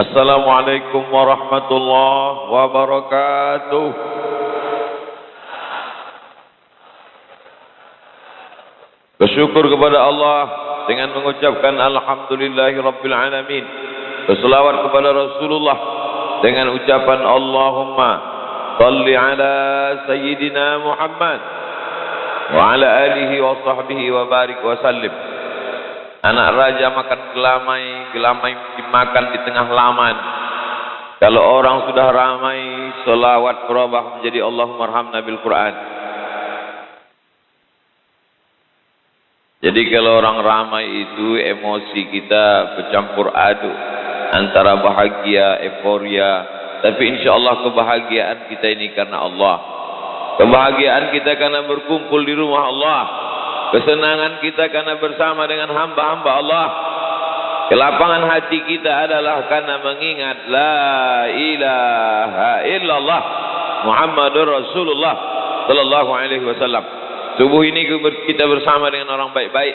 Assalamualaikum warahmatullahi wabarakatuh. Bersyukur kepada Allah dengan mengucapkan alhamdulillahi rabbil alamin. Berselawat kepada Rasulullah dengan ucapan Allahumma salli ala sayyidina Muhammad wa ala alihi wa sahbihi wa barik wa sallim. Anak raja makan gelamai, gelamai dimakan di tengah laman. Kalau orang sudah ramai, selawat berubah menjadi Allahumma arhamna bil Quran. Jadi kalau orang ramai itu emosi kita bercampur aduk antara bahagia, euforia. Tapi insya Allah kebahagiaan kita ini karena Allah. Kebahagiaan kita karena berkumpul di rumah Allah. Kesenangan kita karena bersama dengan hamba-hamba Allah. Kelapangan hati kita adalah karena mengingat la ilaha illallah Muhammadur Rasulullah sallallahu alaihi wasallam. Subuh ini kita bersama dengan orang baik-baik.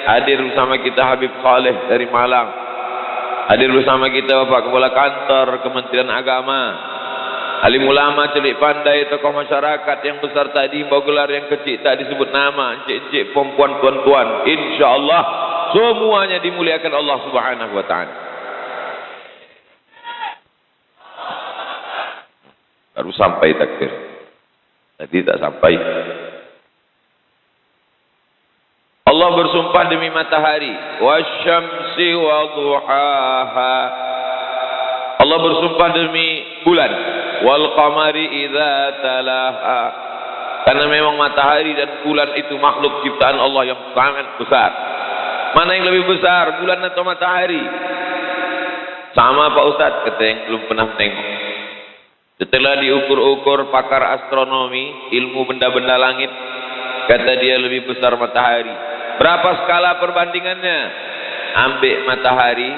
Hadir bersama kita Habib Saleh dari Malang. Hadir bersama kita Bapak Kepala Kantor Kementerian Agama. Alim ulama, celik pandai, tokoh masyarakat yang besar tadi, bawa gelar yang kecil tak disebut nama, encik-encik, perempuan, tuan-tuan. InsyaAllah semuanya dimuliakan Allah Subhanahu wa ta'ala. Baru sampai takbir. Tadi tak sampai. Allah bersumpah demi matahari. Wasyamsi wa duhaha. Allah bersumpah demi bulan. Wal qamari idza talaha. Karena memang matahari dan bulan itu makhluk ciptaan Allah yang sangat besar. Mana yang lebih besar, bulan atau matahari? Sama Pak Ustadz, kata yang belum pernah tengok. Setelah diukur-ukur pakar astronomi, ilmu benda-benda langit, kata dia lebih besar matahari. Berapa skala perbandingannya? Ambil matahari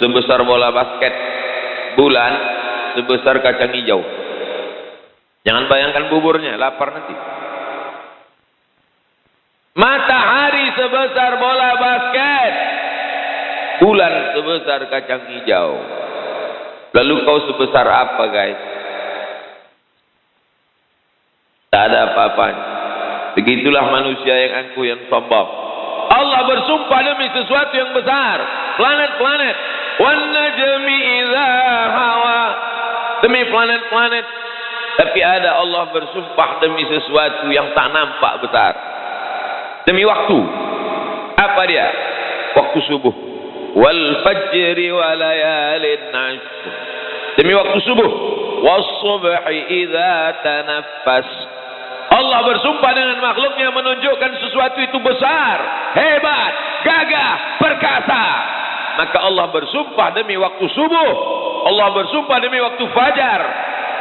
sebesar bola basket, bulan sebesar kacang hijau. Jangan bayangkan buburnya, lapar nanti. Matahari sebesar bola basket, bulan sebesar kacang hijau. Lalu kau sebesar apa, guys? Tak ada apa-apanya. Begitulah manusia yang angkuh, yang sombong. Allah bersumpah demi sesuatu yang besar. Planet-planet. Wan najmi idza hawa. Demi planet-planet. Tapi ada Allah bersumpah demi sesuatu yang tak nampak besar. Demi waktu. Apa dia? Waktu subuh. Wal fajri wa layalin ashr. Demi waktu subuh. Was subhi idza tanaffas. Allah bersumpah dengan makhluknya menunjukkan sesuatu itu besar, hebat, gagah, perkasa. Maka Allah bersumpah demi waktu subuh. Allah bersumpah demi waktu fajar.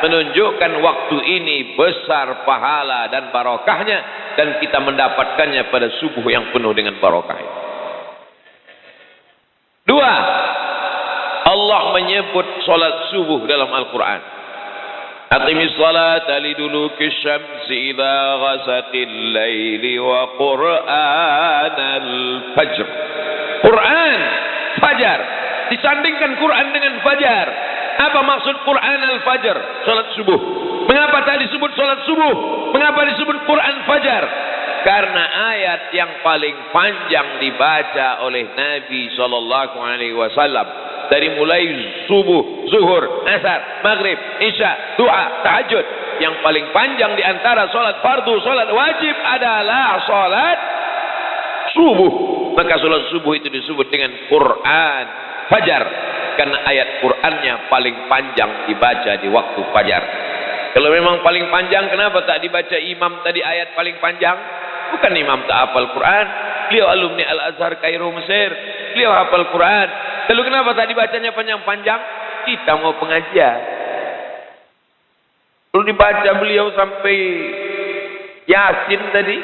Menunjukkan waktu ini besar pahala dan barokahnya. Dan kita mendapatkannya pada subuh yang penuh dengan barokah. Dua, Allah menyebut solat subuh dalam Al-Quran. Aqimis salata liduluki syamsi idza ghasatil laili wa qur'anal fajr. Quran, fajar. Disandingkan Quran dengan fajar. Apa maksud Quran al-fajr? Salat subuh. Mengapa tak disebut salat subuh? Mengapa disebut Quran fajar? Karena ayat yang paling panjang dibaca oleh Nabi SAW dari mulai subuh, zuhur, asar, maghrib, isya, doa, tahajud, yang paling panjang di antara salat fardu, salat wajib adalah salat subuh. Maka salat subuh itu disebut dengan Quran fajar, karena ayat Qurannya paling panjang dibaca di waktu fajar. Kalau memang paling panjang, kenapa tak dibaca imam tadi ayat paling panjang? Bukan imam tak hafal Quran, beliau alumni Al-Azhar Kairo Mesir, beliau hafal Quran. Lalu kenapa tak dibacanya panjang-panjang? Kita mau pengajian. Lalu dibaca beliau sampai Yasin tadi.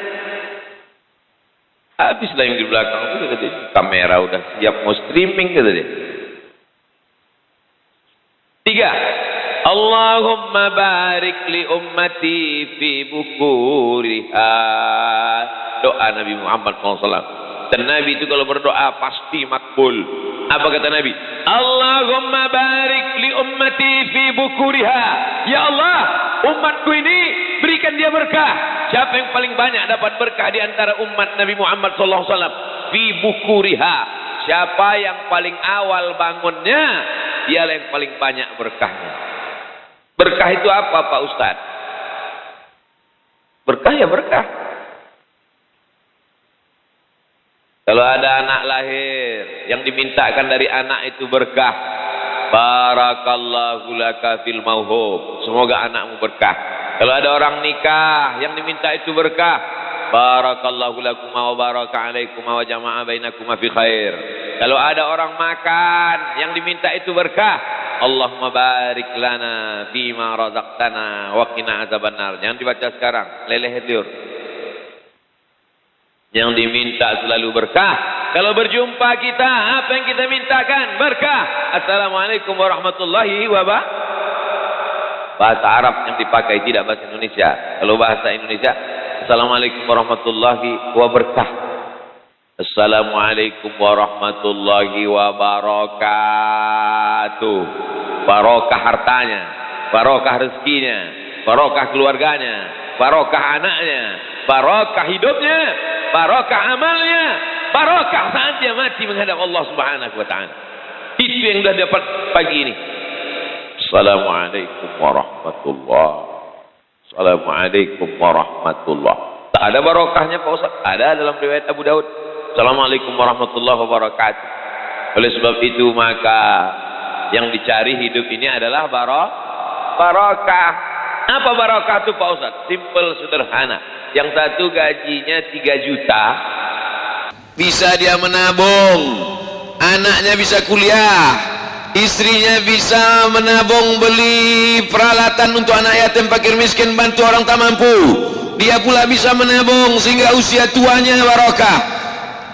Habislah yang di belakang itu, kata dia, kamera udah siap mau streaming, kata dia. Tiga, Allahumma barik li ummati fi bukuriha. Doa Nabi Muhammad SAW. Dan Nabi itu kalau berdoa pasti makbul. Apa kata Nabi? Allahumma barik li ummati fi bukuriha. Ya Allah, umatku ini berikan dia berkah. Siapa yang paling banyak dapat berkah di antara umat Nabi Muhammad sallallahu alaihi wasallam? Fi bukuriha. Siapa yang paling awal bangunnya, dialah yang paling banyak berkahnya. Berkah itu apa, Pak Ustaz? Berkah ya berkah. Kalau ada anak lahir, yang dimintakan dari anak itu berkah. Barakallahu laka fil mauhub. Semoga anakmu berkah. Kalau ada orang nikah, yang diminta itu berkah. Barakallahu lakum wa baraka alaikum wa jama'a bainakum fi khair. Kalau ada orang makan, yang diminta itu berkah. Allahumma barik lana bima razaqtana wa qina azabannar. Jangan dibaca sekarang, leleh liur. Yang diminta selalu berkah. Kalau berjumpa kita, apa yang kita mintakan? Berkah. Assalamualaikum warahmatullahi wabarakatuh. Bahasa Arab yang dipakai, tidak bahasa Indonesia. Kalau bahasa Indonesia, Assalamualaikum warahmatullahi wabarakatuh. Assalamualaikum warahmatullahi wabarakatuh. Barokah hartanya, barokah rezekinya, barokah keluarganya, barokah anaknya, barokah hidupnya, barokah amalnya, barokah saat dia mati menghadap Allah Subhanahu wa taala. Itu yang sudah dapat pagi ini. Assalamualaikum warahmatullahi. Assalamualaikum warahmatullahi. Tak ada barokahnya Pak Ustaz? Ada dalam riwayat Abu Daud. Assalamualaikum warahmatullahi wabarakatuh. Oleh sebab itu maka yang dicari hidup ini adalah barokah. Apa barokah itu Pak Ustaz? Simple, sederhana. Yang satu gajinya 3 juta, bisa dia menabung, anaknya bisa kuliah, istrinya bisa menabung beli peralatan untuk anak yatim fakir miskin, bantu orang tak mampu. Dia pula bisa menabung sehingga usia tuanya barokah.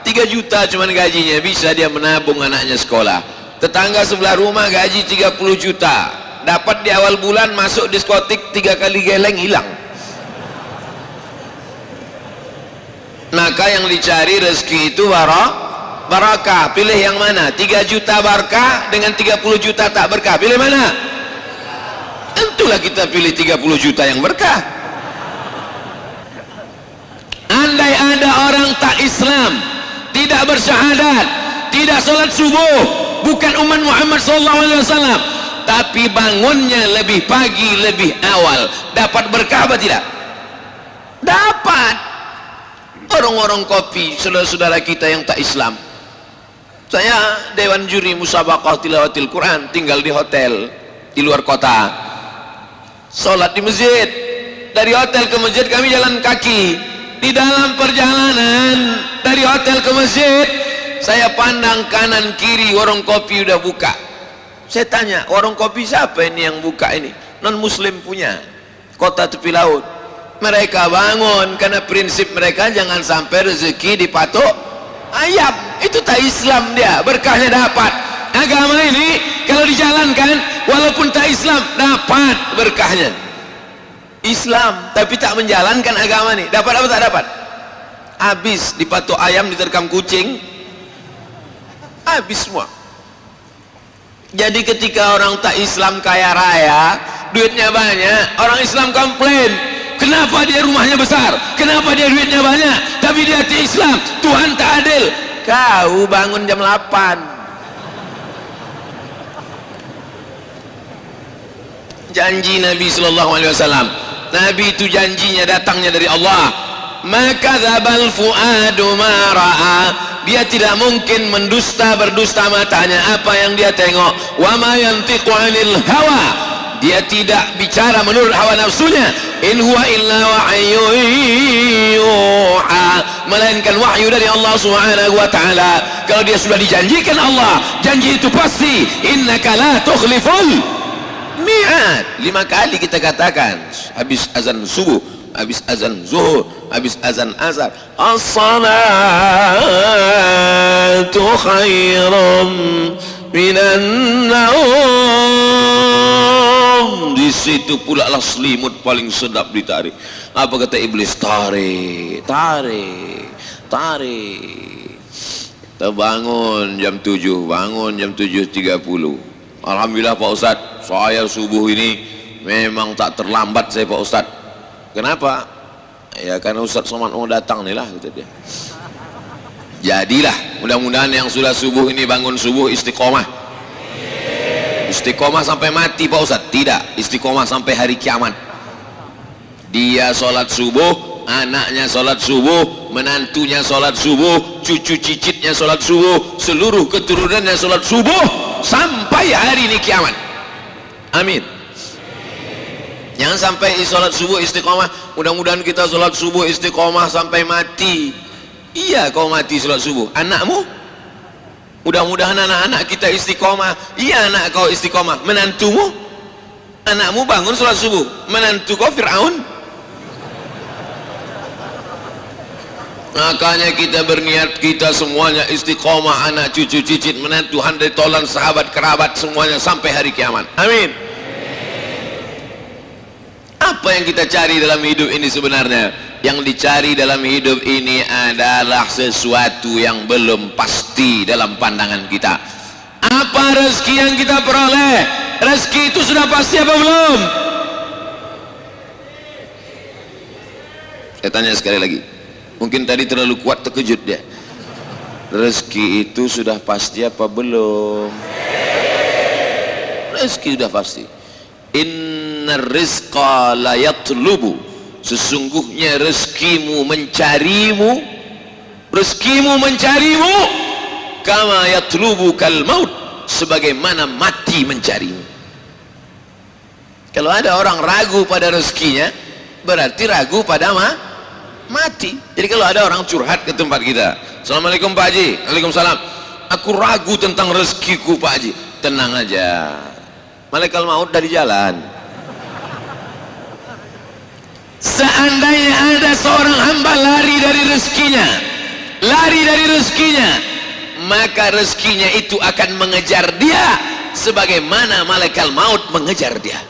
3 juta cuman gajinya, bisa dia menabung anaknya sekolah. Tetangga sebelah rumah gaji 30 juta, dapat di awal bulan masuk diskotik 3 kali geleng hilang. Maka yang dicari rezeki itu barakah. Pilih yang mana? 3 juta berkah dengan 30 juta tak berkah. Pilih mana? Tentulah kita pilih 30 juta yang berkah. Andai ada orang tak Islam, tidak bersyahadat, tidak sholat subuh, bukan umat Muhammad SAW, tapi bangunnya lebih pagi, lebih awal, dapat berkah apa tidak? Dapat. Orang-orang kopi, saudara-saudara kita yang tak Islam. Saya dewan juri musabaqah tilawatil Quran, tinggal di hotel di luar kota, sholat di masjid. Dari hotel ke masjid kami jalan kaki. Di dalam perjalanan dari hotel ke masjid, saya pandang kanan kiri, warung kopi udah buka. Saya tanya, warung kopi siapa ini yang buka ini? Non muslim punya, kota tepi laut. Mereka bangun karena prinsip mereka jangan sampai rezeki dipatok ayam. Itu tak Islam dia, berkahnya dapat. Agama ini kalau dijalankan walaupun tak Islam dapat berkahnya. Islam tapi tak menjalankan agama ini, dapat apa tak dapat? Habis dipatok ayam, diterkam kucing, habis semua. Jadi ketika orang tak Islam kaya raya, duitnya banyak, orang Islam komplain. Kenapa dia rumahnya besar? Kenapa dia duitnya banyak? Tapi dia tidak Islam. Tuhan tak adil. Kau bangun jam 8. Janji Nabi SAW. Nabi itu janjinya datangnya dari Allah. Maka dzabal fuadu ma ra'a. Dia tidak mungkin berdusta matanya apa yang dia tengok. Wa ma yantiqu 'anil hawa. Dia tidak bicara menurut hawa nafsunya. In huwa illa wahyun yuha, melainkan wahyu dari Allah Subhanahu wa taala. Kalau dia sudah dijanjikan Allah, janji itu pasti. Innaka la tukhliful mi'ad. 5 kali kita katakan habis azan subuh, habis azan zuhur, habis azan asar. As-salatu khairum minan naum. Di situ pula lah selimut paling sedap ditarik. Apa kata iblis? Tarik, tarik, tarik. Terbangun jam 7, bangun jam 7.30. Alhamdulillah Pak Ustadz, saya subuh ini memang tak terlambat saya Pak Ustadz. Kenapa? Ya karena Ustadz Somad mau datang nih lah, kata dia. Jadilah, mudah-mudahan yang sudah subuh ini bangun subuh istiqomah. Istiqomah sampai mati Pak Ustadz? Tidak, istiqomah sampai hari kiamat. Dia sholat subuh, anaknya sholat subuh, menantunya sholat subuh, cucu cicitnya sholat subuh, seluruh keturunannya sholat subuh sampai hari ini kiamat. Amin. Jangan sampai sholat subuh istiqomah. Mudah-mudahan kita sholat subuh istiqomah sampai mati. Iya, kau mati sholat subuh. Anakmu? Mudah-mudahan anak-anak kita istiqomah. Iya, anak kau istiqomah. Menantumu? Anakmu bangun sholat subuh. Menantu kau Fir'aun? Makanya kita berniat kita semuanya istiqomah, anak cucu cicit menantu handai tolan sahabat kerabat semuanya sampai hari kiamat. Amin. Apa yang kita cari dalam hidup ini sebenarnya? Yang dicari dalam hidup ini adalah sesuatu yang belum pasti dalam pandangan kita. Apa rezeki yang kita peroleh? Rezeki itu sudah pasti apa belum? Saya tanya sekali lagi. Mungkin tadi terlalu kuat terkejut dia. Rezeki itu sudah pasti apa belum? Rezeki sudah pasti. Innar rizqa la yatlubu. Sesungguhnya rezekimu mencarimu. Rezekimu mencarimu. Kama yatlubu kal maut. Sebagaimana mati mencarimu. Kalau ada orang ragu pada rezekinya, berarti ragu pada mati. Jadi kalau ada orang curhat ke tempat kita, Assalamualaikum Pak Haji. Waalaikumsalam. Aku ragu tentang rezekiku Pak Haji. Tenang aja, malaikat maut dari jalan. Seandainya ada seorang hamba lari dari rezekinya, maka rezekinya itu akan mengejar dia sebagaimana malaikat maut mengejar dia.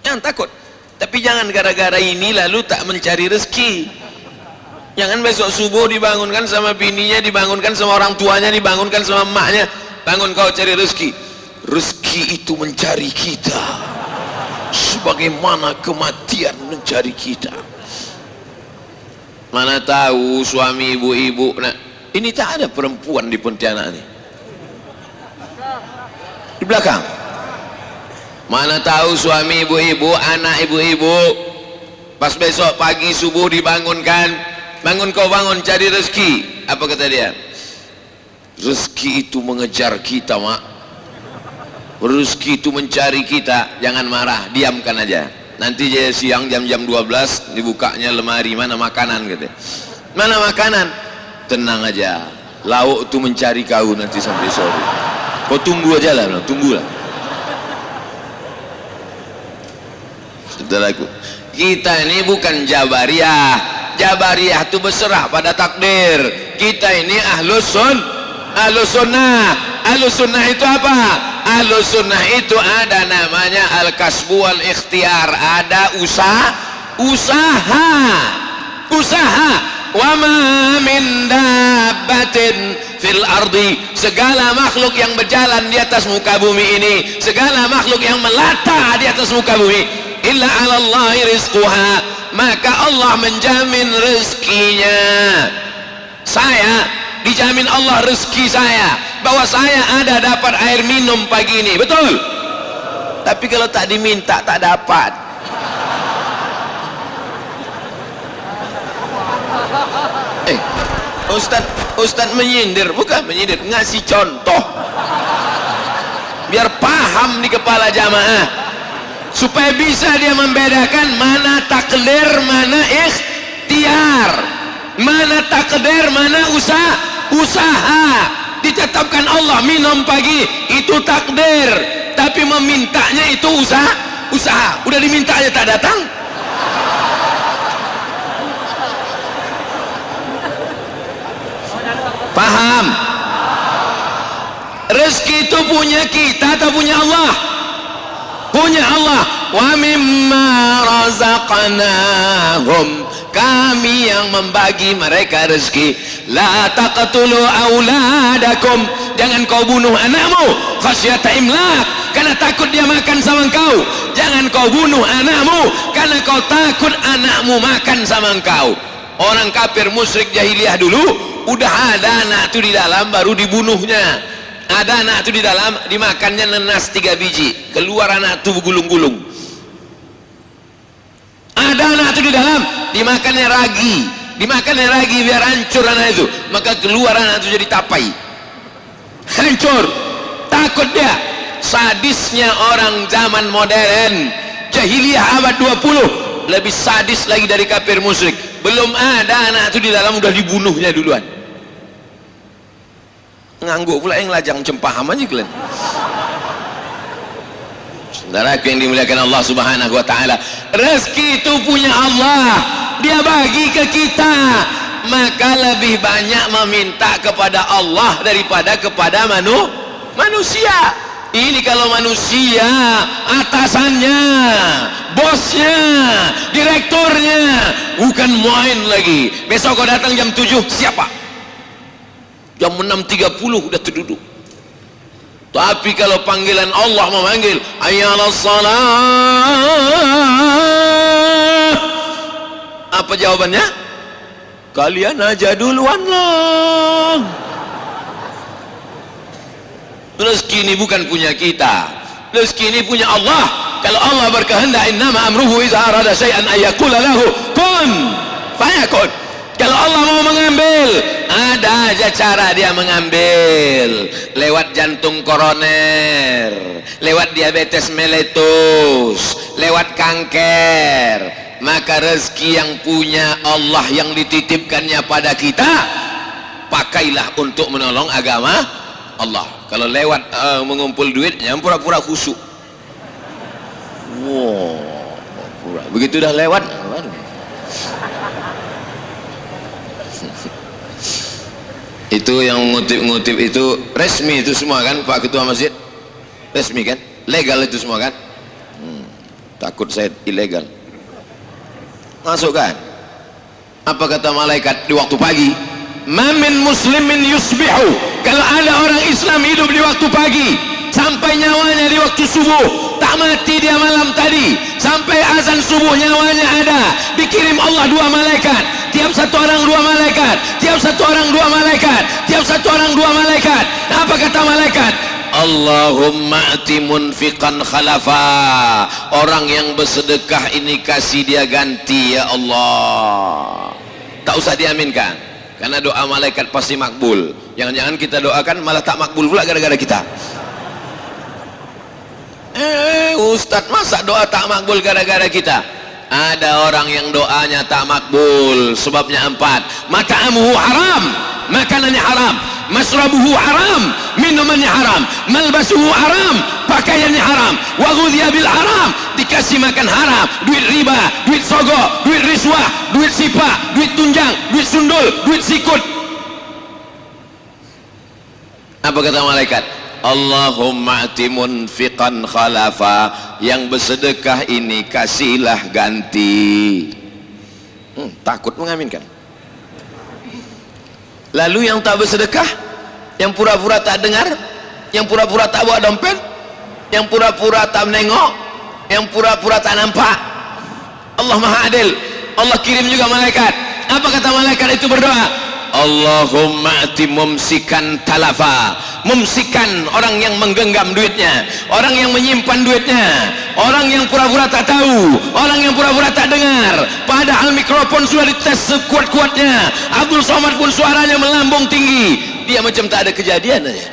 Jangan takut. Tapi jangan gara-gara ini lalu tak mencari rezeki. Jangan besok subuh dibangunkan sama bininya, dibangunkan sama orang tuanya, dibangunkan sama emaknya, bangun kau cari rezeki. Rezeki itu mencari kita sebagaimana kematian mencari kita. Mana tahu suami ibu-ibu, nah ini tak ada perempuan di Pontianak ini di belakang. Mana tahu suami ibu-ibu, anak ibu-ibu, pas besok pagi subuh dibangunkan, bangun kau bangun cari rezeki. Apa kata dia? Rezeki itu mengejar kita mak. Rezeki itu mencari kita. Jangan marah, diamkan aja. Nanti jadi siang jam-jam 12 dibukanya lemari, mana makanan gitu. Mana makanan? Tenang aja, lauk itu mencari kau nanti sampai sore. Kau tunggu aja lah, tunggulah. Saudaraku, kita ini bukan Jabariyah. Jabariyah itu berserah pada takdir. Kita ini ahlus sunnah. Ahlus sunnah itu apa? Ahlus sunnah itu ada namanya al-kasbu wal ikhtiar. Ada usaha. Wa ma min dabbatin fil ardi, segala makhluk yang berjalan di atas muka bumi ini, segala makhluk yang melata di atas muka bumi, illa 'ala Allahi rizquha, maka Allah menjamin rezekinya. Saya dijamin Allah rezeki saya, bahwa saya ada dapat air minum pagi ini, betul? Tapi kalau tak diminta tak dapat. Ustaz menyindir, bukan menyindir, ngasih contoh biar paham di kepala jamaah, supaya bisa dia membedakan mana takdir, mana ikhtiar, mana takdir, mana usaha. Ditetapkan Allah minum pagi itu takdir, tapi memintanya itu usaha. Udah diminta aja tak datang. Paham? Rezeki itu punya kita atau punya Allah? Punya Allah. Wa mimma razaqnahum, kami yang membagi mereka rezeki. La taqtulu auladakum, jangan kau bunuh anakmu khasyata imlak, karena takut dia makan sama engkau. Jangan kau bunuh anakmu karena kau takut anakmu makan sama engkau. Orang kafir musyrik jahiliyah dulu udah ada anak itu di dalam baru dibunuhnya. Ada anak itu di dalam dimakannya nenas 3 biji, keluar anak itu bergulung-gulung. Ada anak itu di dalam dimakannya ragi biar hancur anak itu, maka keluar anak itu jadi tapai, hancur. Takut dia. Sadisnya orang zaman modern, jahiliyah abad 20 lebih sadis lagi dari kafir musyrik. Belum ada anak itu di dalam udah dibunuhnya duluan. Ngangguk pula yang lajang cempaham aja kalian. Saudaraku yang dimuliakan Allah Subhanahu wa taala, rezeki itu punya Allah, dia bagi ke kita, maka lebih banyak meminta kepada Allah daripada kepada manusia. Ini kalau manusia, atasannya, bosnya, direkturnya, bukan main lagi. Besok kau datang jam 7, siapa? Jam 6.30 udah terduduk. Tapi kalau panggilan Allah memanggil, hayyalas salah, apa jawabannya? Kalian aja duluan lah. Rezeki ini bukan punya kita, rezeki ini punya Allah. Kalau Allah berkehendak, innama amruhu idza arada syai'an ayyaqula lahu kun fayakun. Kalau Allah mau mengambil, ada aja cara dia mengambil. Lewat jantung koroner, lewat diabetes meletus, lewat kanker. Maka rezeki yang punya Allah, yang dititipkannya pada kita, pakailah untuk menolong agama Allah. Kalau lewat mengumpul duit, yang pura-pura khusyuk. Wow, begitu dah lewat, itu yang ngutip-ngutip itu resmi itu semua kan, Pak Ketua Masjid? Resmi kan? Legal itu semua kan? Takut saya ilegal. Masuk kan? Apa kata malaikat di waktu pagi? Mamin muslimin yusbihu, kalau ada orang Islam hidup di waktu pagi sampai nyawanya di waktu subuh, tak mati dia malam tadi, sampai azan subuh nyawanya ada, dikirim Allah 2 malaikat, tiap satu orang 2 malaikat, tiap satu orang 2 malaikat, tiap satu orang 2 malaikat. Apa kata malaikat? Allahumma ati munfiqan khalafa, orang yang bersedekah ini kasih dia ganti ya Allah. Tak usah diaminkan, karena doa malaikat pasti makbul. Jangan-jangan kita doakan malah tak makbul pula gara-gara kita. Ustadz, masa doa tak makbul gara-gara kita? Ada orang yang doanya tak makbul, sebabnya 4. Mata'amuhu haram, makanannya haram. Masrabuhu haram, minumannya haram. Malbasuhu haram, pakaiannya haram. Wa ghudhiya bil haram, dikasih makan haram. Duit riba, duit sogok, duit riswah, duit sipa, duit tunjang, duit sundul, duit sikut. Apa kata malaikat? Allahumma ati munfiqan khalafa, yang bersedekah ini kasihlah ganti. Takut mengaminkan. Lalu yang tak bersedekah, yang pura-pura tak dengar, yang pura-pura tak bawa dompet, yang pura-pura tak menengok, yang pura-pura tak nampak, Allah Maha Adil, Allah kirim juga malaikat. Apa kata malaikat itu berdoa? Allahumma ati mumsikan talafa, mumsikan orang yang menggenggam duitnya, orang yang menyimpan duitnya, orang yang pura-pura tak tahu, orang yang pura-pura tak dengar, padahal mikrofon sudah dites sekuat-kuatnya. Abdul Somad pun suaranya melambung tinggi, dia macam tak ada kejadian aja.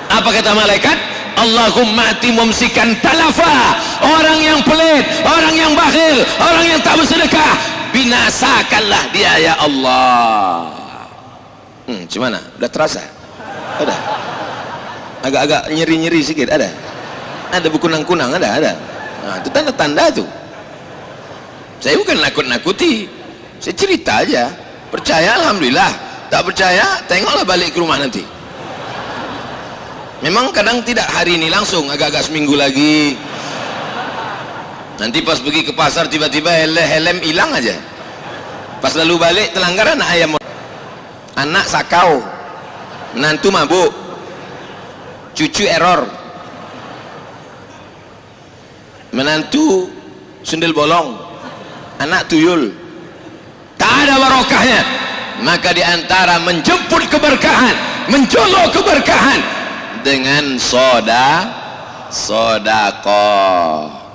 Apa kata malaikat? Allahumma ati mumsikan talafa, orang yang pelit, orang yang bakhil, orang yang tak bersedekah, binasakanlah dia ya Allah. Gimana? Udah terasa? Ada? Agak-agak nyeri-nyeri sedikit? Ada? Ada berkunang-kunang? Ada? Nah, itu tanda-tanda tuh. Saya bukan nakut-nakuti, saya cerita aja. Percaya alhamdulillah, tak percaya tengoklah balik ke rumah nanti. Memang kadang tidak hari ini langsung, agak-agak seminggu lagi. Nanti pas pergi ke pasar tiba-tiba helm hilang aja. Pas lalu balik telanggar anak ayam, anak sakau, menantu mabuk, cucu error, menantu sundel bolong, anak tuyul, tak ada barokahnya. Maka diantara menjemput keberkahan, mencolok keberkahan dengan sodaqah.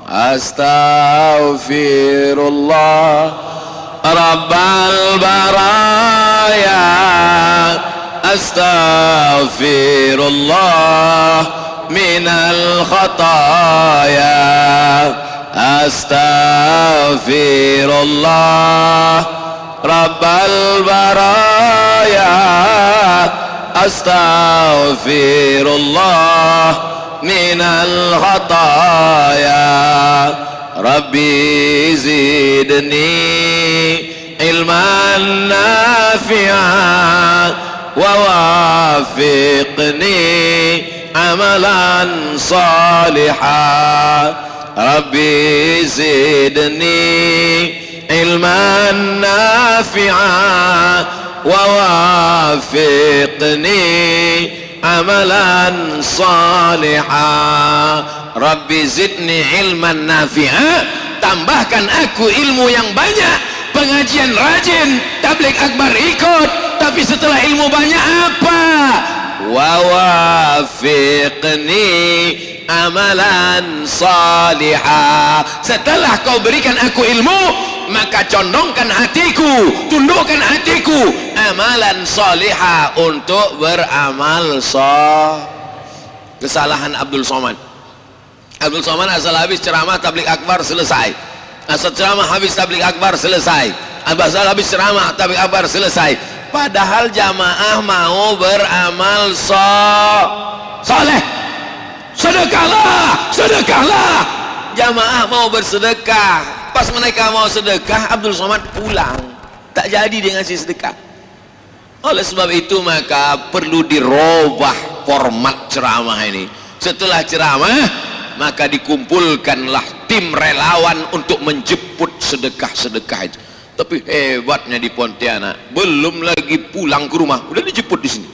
Astaghfirullah Rabbal baraya, astaghfirullah minal khataya, astaghfirullah Rabbal baraya, astaghfirullah minal khataya. Rabbi zidni ilman nafi'an wa wafiqni amalan salihan. Rabbi zidni ilman nafi'an wa wafiqni amalan salihan. Rabbi zidni ilman nafi'an, tambahkan aku ilmu yang banyak. Pengajian rajin, tabligh akbar ikut, tapi setelah ilmu banyak apa? Wa wafiqni amalan salihah. Setelah kau berikan aku ilmu, maka condongkan hatiku, tundukkan hatiku amalan salihah untuk beramal saleh. Kesalahan Abdul Somad. Abdul Somad asal habis ceramah tabligh akbar selesai, asal ceramah habis tabligh akbar selesai, asal habis ceramah tabligh akbar selesai. Padahal jamaah mau beramal soleh. Sedekahlah, sedekahlah. Jamaah mau bersedekah. Pas mereka mau sedekah, Abdul Somad pulang, tak jadi dia ngasih sedekah. Oleh sebab itu maka perlu dirubah format ceramah ini. Setelah ceramah, maka dikumpulkanlah tim relawan untuk menjemput sedekah-sedekah itu. Tapi hebatnya di Pontianak, belum lagi pulang ke rumah udah dijemput di sini.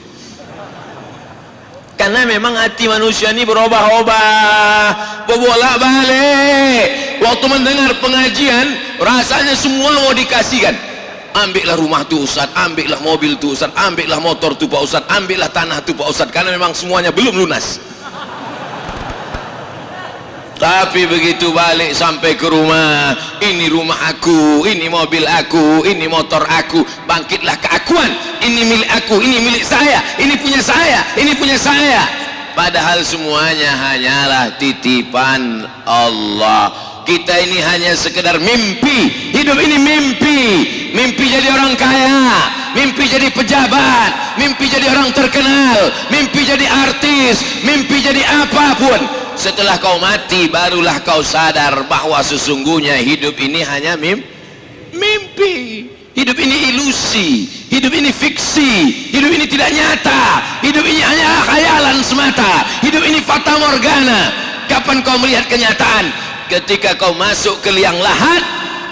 Karena memang hati manusia ini berubah-ubah, berbolak-balik. Waktu mendengar pengajian, rasanya semua mau dikasihkan. Ambillah rumah tu Ustaz, ambillah mobil tu Ustaz, ambillah motor tu Pak Ustaz, ambillah tanah tu Pak Ustaz, karena memang semuanya belum lunas. Tapi begitu balik sampai ke rumah, ini rumah aku, ini mobil aku, ini motor aku, bangkitlah keakuan, ini milik aku, ini milik saya, ini punya saya, ini punya saya. Padahal semuanya hanyalah titipan Allah. Kita ini hanya sekedar mimpi. Hidup ini mimpi. Mimpi jadi orang kaya, mimpi jadi pejabat, mimpi jadi orang terkenal, mimpi jadi artis, mimpi jadi apapun. Setelah kau mati barulah kau sadar bahwa sesungguhnya hidup ini hanya mimpi. Hidup ini ilusi, hidup ini fiksi, hidup ini tidak nyata, hidup ini hanya khayalan semata, hidup ini fata morgana. Kapan kau melihat kenyataan? Ketika kau masuk ke liang lahat,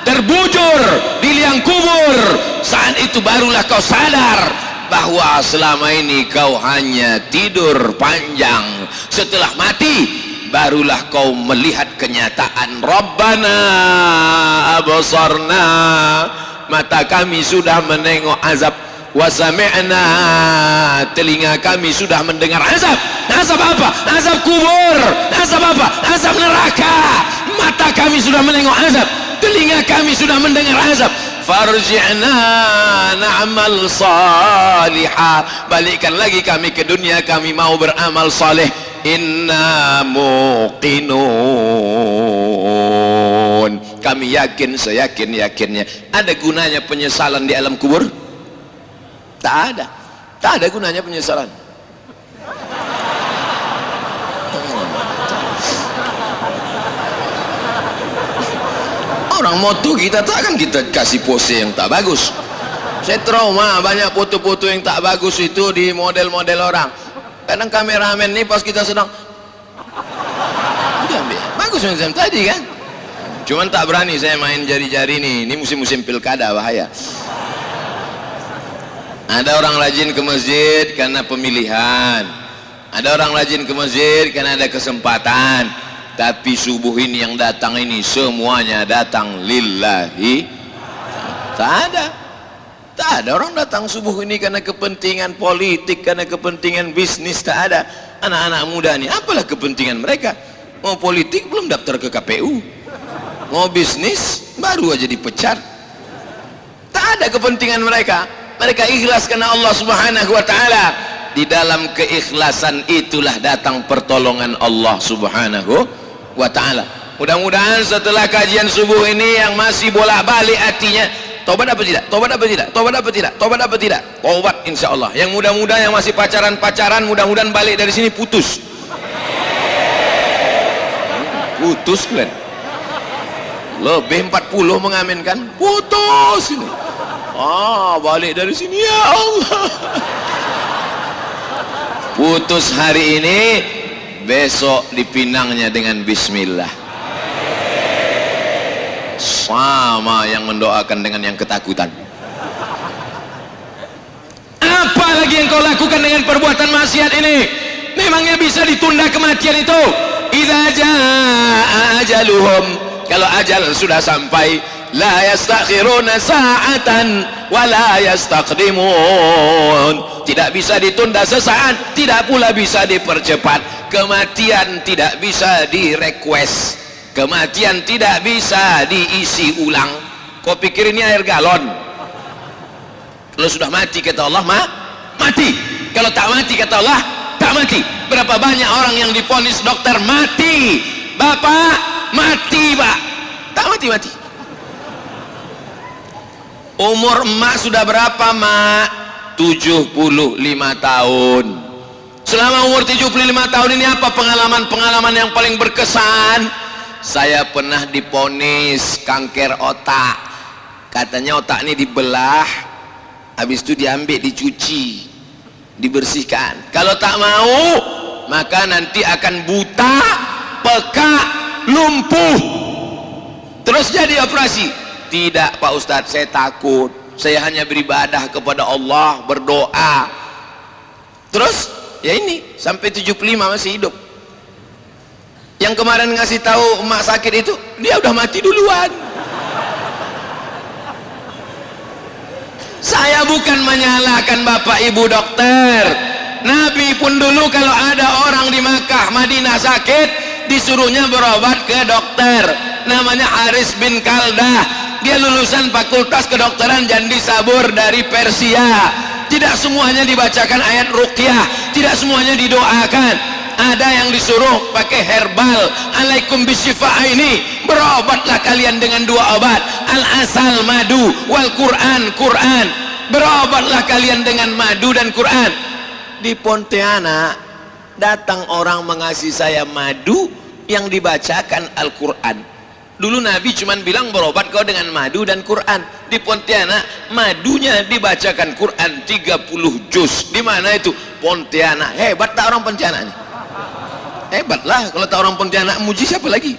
terbujur di liang kubur, saat itu barulah kau sadar bahwa selama ini kau hanya tidur panjang. Setelah mati barulah kau melihat kenyataan. Rabbana absarna, mata kami sudah menengok azab, wa sami'na, telinga kami sudah mendengar azab. Azab apa? Azab kubur. Azab apa? Azab neraka. Mata kami sudah menengok azab, telinga kami sudah mendengar azab. Farji'na na'mal salihah, balikkan lagi kami ke dunia, kami mau beramal saleh. Inna muqinun, kami yakin, seyakin-yakinnya. Ada gunanya penyesalan di alam kubur? Tak ada. Tak ada gunanya penyesalan. Orang moto kita takkan kita kasih pose yang tak bagus. Saya trauma banyak foto-foto yang tak bagus itu di model-model orang. Kadang kameramen nih pas kita sedang diambil bagus macam tadi kan, cuman tak berani saya main jari-jari nih, ini musim-musim pilkada bahaya. Ada orang rajin ke masjid karena pemilihan, ada orang rajin ke masjid karena ada kesempatan. Tapi subuh ini yang datang ini semuanya datang lillahi. Tak ada orang datang subuh ini karena kepentingan politik, karena kepentingan bisnis. Tak ada. Anak-anak muda ini apalah kepentingan mereka? Mau politik belum daftar ke KPU, mau bisnis baru aja dipecat. Tak ada kepentingan mereka. Mereka ikhlas karena Allah Subhanahu wa ta'ala. Di dalam keikhlasan itulah datang pertolongan Allah Subhanahu wa ta'ala. Mudah-mudahan setelah kajian subuh ini yang masih bolak-balik hatinya, tobat apa tidak? Tobat apa tidak? Tobat apa tidak? Tobat apa tidak? Tobat insyaallah. Yang muda-muda yang masih pacaran-pacaran, mudah-mudahan balik dari sini putus. Putus kalian. Lebih 40 mengaminkan putus ini. Balik dari sini ya Allah. Putus hari ini, besok dipinangnya dengan bismillah. Sama yang mendoakan dengan yang ketakutan. Apa lagi yang kau lakukan dengan perbuatan maksiat ini? Memangnya bisa ditunda kematian itu? Idza jaa ajaluhum, kalau ajal sudah sampai, la yastakhiruna sa'atan wa la yastaqdimun. Tidak bisa ditunda sesaat, tidak pula bisa dipercepat. Kematian tidak bisa direquest, kematian tidak bisa diisi ulang. Kau pikir ini air galon? Kalau sudah mati kata Allah mati, kalau tak mati kata Allah tak mati. Berapa banyak orang yang diponis dokter mati, bapak mati, pak, tak mati. Umur emak sudah berapa, mak? 75 tahun. Selama umur 75 tahun ini apa pengalaman-pengalaman yang paling berkesan? Saya pernah diponis kanker otak. Katanya otak ini dibelah, habis itu diambil, dicuci, dibersihkan. Kalau tak mau, maka nanti akan buta, pekak, lumpuh, terus jadi operasi. Tidak Pak Ustadz, saya takut. Saya hanya beribadah kepada Allah, berdoa. Terus ya ini sampai 75 masih hidup. Yang kemarin ngasih tahu emak sakit itu, dia udah mati duluan. Saya bukan menyalahkan bapak ibu dokter. Nabi pun dulu kalau ada orang di Makkah, Madinah sakit, disuruhnya berobat ke dokter. Namanya Haris bin Kaldah. Dia lulusan fakultas kedokteran Jandi Sabur dari Persia. Tidak semuanya dibacakan ayat ruqyah, tidak semuanya didoakan. Ada yang disuruh pakai herbal. Alaikum bisyifa ini, berobatlah kalian dengan 2 obat, al-asal, madu, wal Quran. Berobatlah kalian dengan madu dan Quran. Di Pontianak datang orang mengasih saya madu yang dibacakan Al-Quran. Dulu Nabi cuma bilang berobat kau dengan madu dan Quran. Di Pontianak madunya dibacakan Quran 30 juz. Di mana itu? Pontianak. Hebat tak orang Pontianak ini? Hebat lah. Kalau tak orang Pontianak, muji siapa lagi?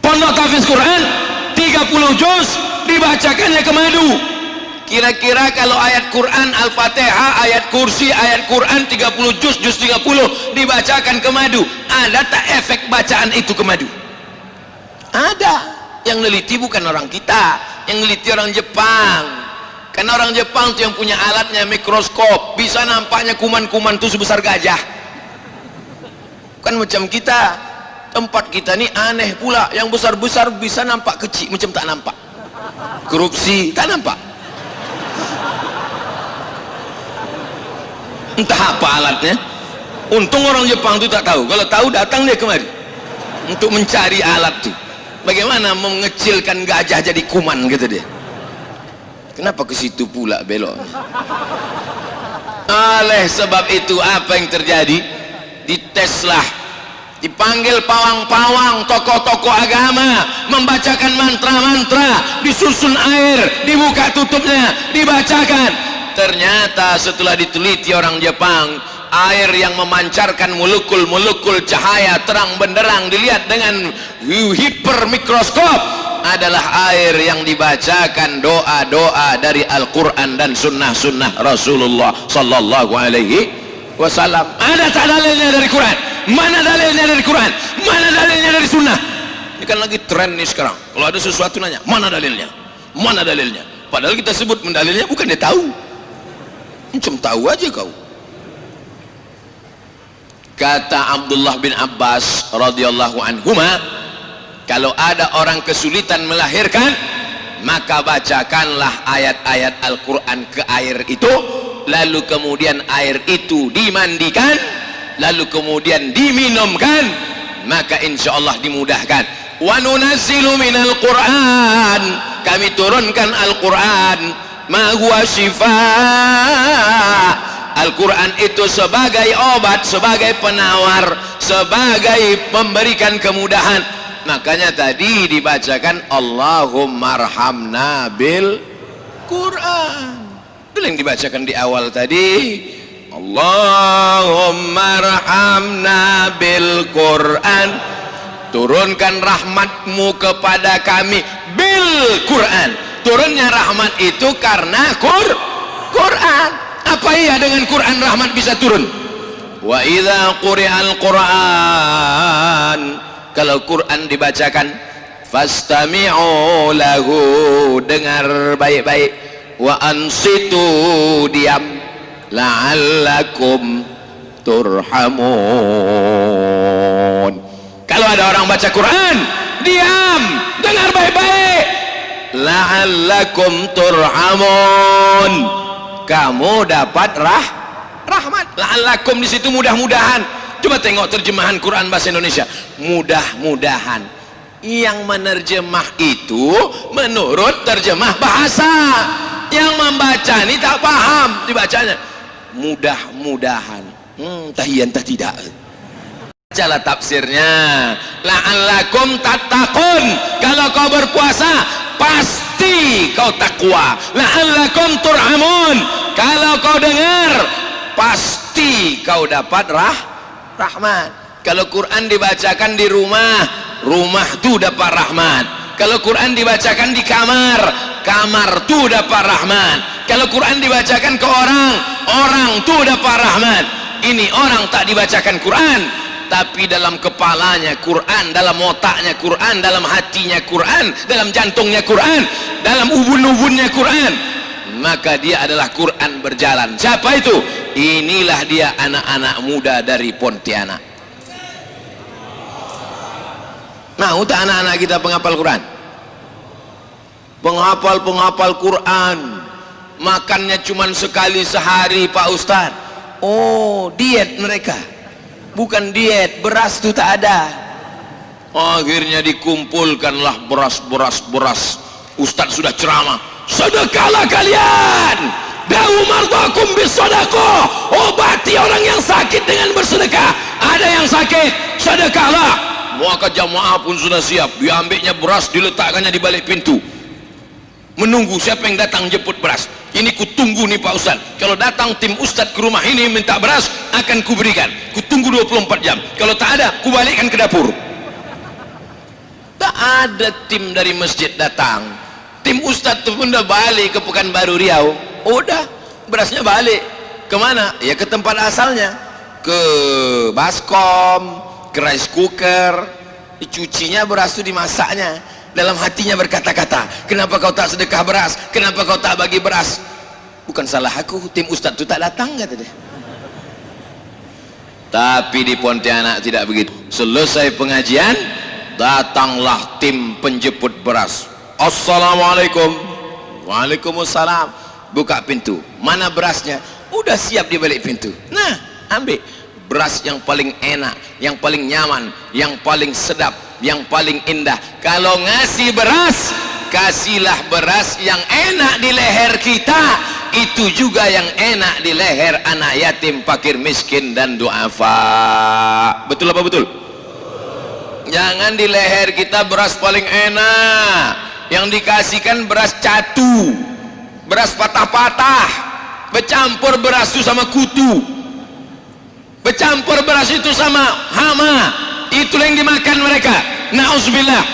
Pondok tahfiz Quran 30 juz dibacakannya ke madu. Kira-kira kalau ayat Quran Al-Fatihah, ayat kursi, ayat Quran 30 juz 30 dibacakan ke madu, ada tak efek bacaan itu ke madu? Ada. Yang neliti bukan orang kita, yang neliti orang Jepang. Karena orang Jepang tuh yang punya alatnya mikroskop, bisa nampaknya kuman-kuman tuh sebesar gajah. Kan macam kita, tempat kita ini aneh pula, yang besar-besar bisa nampak kecil, macam tak nampak. Korupsi tak nampak. Entah apa alatnya. Untung orang Jepang itu tak tahu. Kalau tahu datang dia kemari untuk mencari alat itu. Bagaimana mengecilkan gajah jadi kuman gitu dia. Kenapa ke situ pula belok? Oleh sebab itu apa yang terjadi? Diteslah, dipanggil pawang-pawang, tokoh-tokoh agama, membacakan mantra-mantra, disusun air, dibuka tutupnya, dibacakan. Ternyata setelah diteliti orang Jepang, air yang memancarkan molekul-molekul cahaya terang benderang dilihat dengan hipermikroskop adalah air yang dibacakan doa-doa dari Al-Quran dan sunnah-sunnah Rasulullah sallallahu alaihi wasallam. Ada tak dalilnya dari Quran? Mana dalilnya dari Quran? Mana dalilnya dari sunnah? Ini kan lagi tren nih sekarang. Kalau ada sesuatu nanya, mana dalilnya? Mana dalilnya? Padahal kita sebut mendalilnya, bukan dia tahu. Cuma tahu aja kau. Kata Abdullah bin Abbas radhiyallahu anhuma, kalau ada orang kesulitan melahirkan, maka bacakanlah ayat-ayat Al-Quran ke air itu, lalu kemudian air itu dimandikan, lalu kemudian diminumkan, maka insya Allah dimudahkan. Wa nunazzilu minal Quran, kami turunkan Al-Quran, ma huwa syifaa. Al-Quran itu sebagai obat, sebagai penawar, sebagai memberikan kemudahan. Makanya tadi dibacakan Allahumma arhamna bil Quran. Itu yang dibacakan di awal tadi, Allahumma arhamna bil Quran, turunkan rahmatmu kepada kami bil Quran. Turunnya rahmat itu karena Quran. Apa iya dengan Quran rahmat bisa turun? Wa idza quri'al Quran, kalau Quran dibacakan, fastami'u lahu, dengar baik-baik, wa ansitu, diam, la'allakum turhamun. Kalau ada orang baca Quran, diam, dengar baik-baik, la'allakum turhamun, kamu dapat rahmat. La'allakum di situ mudah-mudahan. Coba tengok terjemahan Quran bahasa Indonesia, mudah-mudahan. Yang menerjemah itu menurut terjemah bahasa, yang membaca ini tak paham dibacanya mudah-mudahan. Tahiyan tak tidak. Bacalah tafsirnya, la'allakum tattaqun, kalau kau berpuasa pasti kau takwa. La'allakum turhamun, kalau kau dengar pasti kau dapat rahmat. Kalau Quran dibacakan di rumah, rumah tu dapat rahmat. Kalau Quran dibacakan di kamar, kamar tu dapat rahmat. Kalau Quran dibacakan ke orang, orang tu dapat rahmat. Ini orang tak dibacakan Quran, tapi dalam kepalanya Quran, dalam otaknya Quran, dalam hatinya Quran, dalam jantungnya Quran, dalam ubun-ubunnya Quran, maka dia adalah Quran berjalan. Siapa itu? Inilah dia anak-anak muda dari Pontianak. Mau tak anak-anak kita penghafal Quran? Penghafal Quran, makannya cuma sekali sehari Pak Ustaz. Oh, diet mereka. Bukan diet, beras itu tak ada. Akhirnya dikumpulkanlah beras. Ustaz sudah ceramah, sedekahlah kalian, da'u mardakum bisadaqah, obati orang yang sakit dengan bersedekah. Ada yang sakit, sedekahlah. Maka jamaah pun sudah siap, diambilnya beras, diletakkannya di balik pintu, menunggu siapa yang datang jemput beras. Ini kutunggu nih Pak Ustaz, kalau datang tim Ustaz ke rumah ini minta beras, akan kuberikan. Kutunggu 24 jam, kalau tak ada kubalikkan ke dapur. Tak ada tim dari masjid datang, tim Ustaz itu pun dah balik ke Pekanbaru Riau. Udah, berasnya balik kemana? Ya ke tempat asalnya, ke baskom, ke rice cooker. Dicucinya beras itu, dimasaknya. Dalam hatinya berkata-kata, kenapa kau tak sedekah beras? Kenapa kau tak bagi beras? Bukan salah aku, tim Ustaz itu tak datang, kata dia. Tapi di Pontianak tidak begitu. Selesai pengajian, datanglah tim penjemput beras. Assalamualaikum. Waalaikumsalam. Buka pintu, mana berasnya? Udah siap di balik pintu. Nah, ambil beras yang paling enak, yang paling nyaman, yang paling sedap, yang paling indah. Kalau ngasih beras, kasihlah beras yang enak di leher kita, itu juga yang enak di leher anak yatim, fakir miskin dan duafa. Betul apa betul? Jangan di leher kita beras paling enak, yang dikasihkan beras catu, beras patah-patah, bercampur beras itu sama kutu, bercampur beras itu sama hama. Itulah yang dimakan mereka. Na'udzubillah.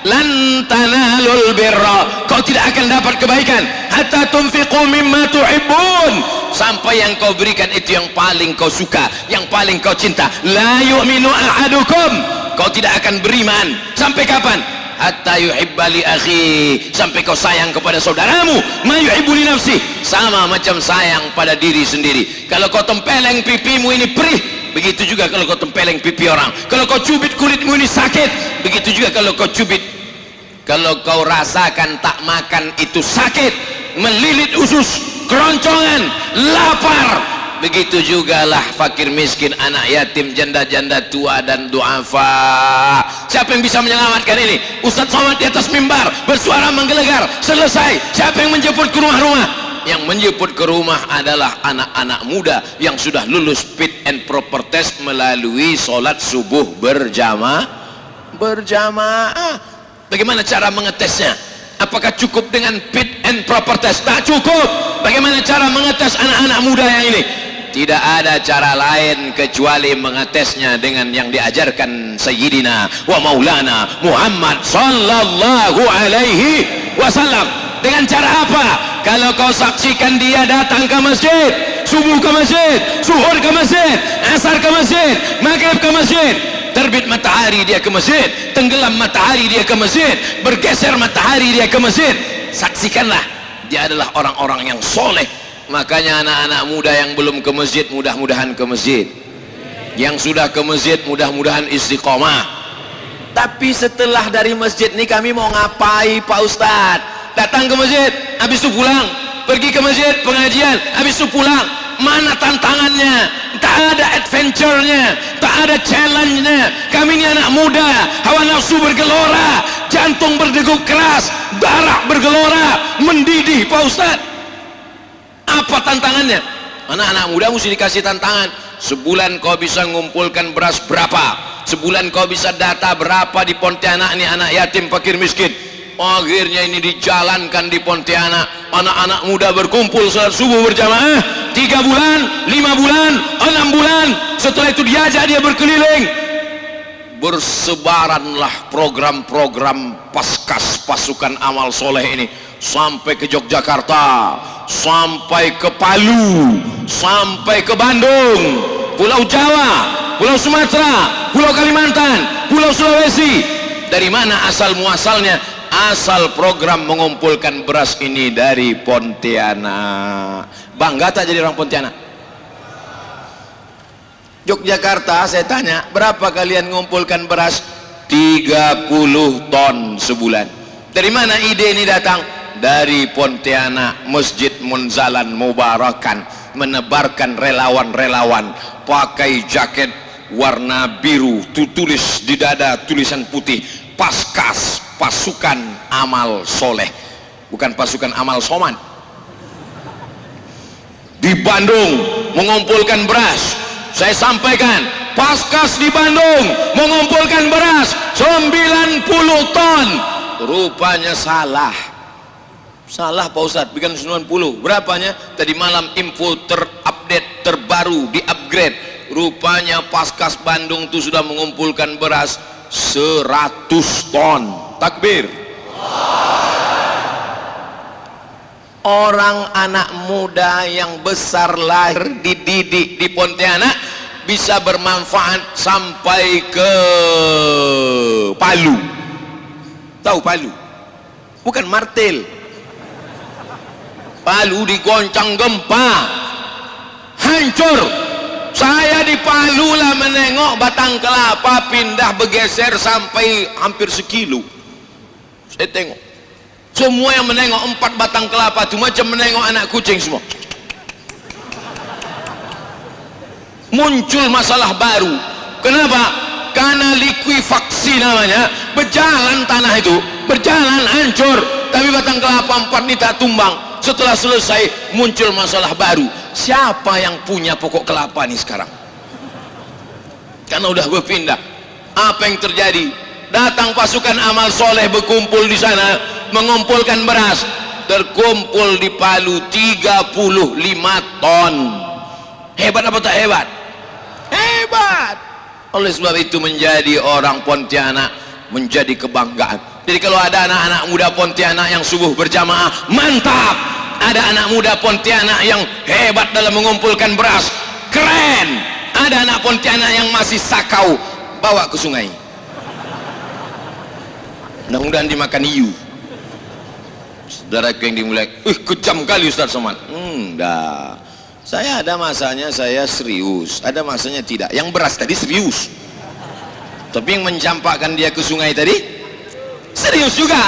lan tanalul birra, kau tidak akan dapat kebaikan hatta tunfiqu mimma tuhibbun, sampai yang kau berikan itu yang paling kau suka, yang paling kau cinta. La yu'minu ahadukum, kau tidak akan beriman sampai kapan? Hatta yuhibba li akhi, sampai kau sayang kepada saudaramu ma yuhibbu li nafsi, sama macam sayang pada diri sendiri. Kalau kau tempeleng pipimu ini perih, begitu juga kalau kau tempeleng pipi orang. Kalau kau cubit kulitmu ini sakit, begitu juga kalau kau cubit. Kalau kau rasakan tak makan itu sakit, melilit usus, keroncongan, lapar, begitu jugalah fakir miskin, anak yatim, janda-janda tua dan duafa. Siapa yang bisa menyelamatkan ini? Ustaz Somad di atas mimbar bersuara menggelegar, selesai. Siapa yang menjemput ke rumah-rumah? Yang menjemput ke rumah adalah anak-anak muda yang sudah lulus fit and proper test melalui sholat subuh berjamaah. Bagaimana cara mengetesnya? Apakah cukup dengan fit and proper test? Tak cukup. Bagaimana cara mengetes anak-anak muda yang ini? Tidak ada cara lain kecuali mengetesnya dengan yang diajarkan Sayyidina wa Maulana Muhammad sallallahu alaihi wasallam. Dengan cara apa? Kalau kau saksikan dia datang ke masjid, subuh ke masjid, zuhur ke masjid, asar ke masjid, maghrib ke masjid, terbit matahari dia ke masjid, tenggelam matahari dia ke masjid, bergeser matahari dia ke masjid, saksikanlah dia adalah orang-orang yang soleh. Makanya anak-anak muda yang belum ke masjid, mudah-mudahan ke masjid. Yang sudah ke masjid, mudah-mudahan istiqomah. Tapi setelah dari masjid ini kami mau ngapai Pak Ustadz? Datang ke masjid, habis itu pulang. Pergi ke masjid, pengajian, habis itu pulang. Mana tantangannya? Tak ada adventure-nya, tak ada challenge-nya. Kami ini anak muda, hawa nafsu bergelora, jantung berdegup keras, darah bergelora, mendidih Pak Ustadz. Apa tantangannya? Anak-anak muda mesti dikasih tantangan. Sebulan kau bisa ngumpulkan beras berapa? Sebulan kau bisa data berapa di Pontianak ini anak yatim fakir miskin? Akhirnya ini dijalankan di Pontianak. Anak-anak muda berkumpul salat subuh berjamaah 3 bulan, 5 bulan, 6 bulan. Setelah itu diajak dia berkeliling. Bersebaranlah program-program paskas pasukan amal soleh ini sampai ke Yogyakarta, sampai ke Palu, sampai ke Bandung, Pulau Jawa, Pulau Sumatera, Pulau Kalimantan, Pulau Sulawesi. Dari mana asal muasalnya? Asal program mengumpulkan beras ini dari Pontianak. Bangga tak jadi orang Pontianak? Yogyakarta, saya tanya, berapa kalian mengumpulkan beras? 30 ton sebulan. Dari mana ide ini datang? Dari Pontianak, Masjid Munzalan Mubarakan menebarkan relawan-relawan pakai jaket warna biru, tulis di dada tulisan putih, Paskas pasukan amal soleh, bukan pasukan amal soman. Di Bandung mengumpulkan beras. Saya sampaikan, Paskas di Bandung mengumpulkan beras 90 ton. Rupanya salah Pak Ustadz, bikin 90. Berapanya? Tadi malam info terupdate, terbaru, di upgrade. Rupanya Paskas Bandung itu sudah mengumpulkan beras 100 ton. Takbir. Orang anak muda yang besar lahir dididik di Pontianak bisa bermanfaat sampai ke Palu. Tahu Palu? Bukan martil. Palu digoncang gempa, hancur. Saya di Palu lah menengok batang kelapa pindah bergeser sampai hampir sekilo. Saya tengok semua yang menengok 4 batang kelapa itu macam menengok anak kucing semua. Muncul masalah baru. Kenapa? Karena likuifaksi namanya. Berjalan tanah itu, berjalan hancur, tapi batang kelapa 4 ini tak tumbang. Setelah selesai muncul masalah baru. Siapa yang punya pokok kelapa nih sekarang? Karena udah berpindah. Apa yang terjadi? Datang pasukan amal soleh berkumpul di sana, mengumpulkan beras. Terkumpul di Palu 35 ton. Hebat apa tak hebat? Hebat. Oleh sebab itu menjadi orang Pontianak menjadi kebanggaan. Jadi kalau ada anak-anak muda Pontianak yang subuh berjamaah, mantap. Ada anak muda Pontianak yang hebat dalam mengumpulkan beras, keren. Ada anak Pontianak yang masih sakau, bawa ke sungai. Mudah-mudahan dimakan hiu. Saudaraku yang dimuliakan, kejam kali Ustaz Somad. Enggak. Saya ada masanya saya serius, ada masanya tidak. Yang beras tadi serius. Tapi yang mencampakkan dia ke sungai tadi serius juga.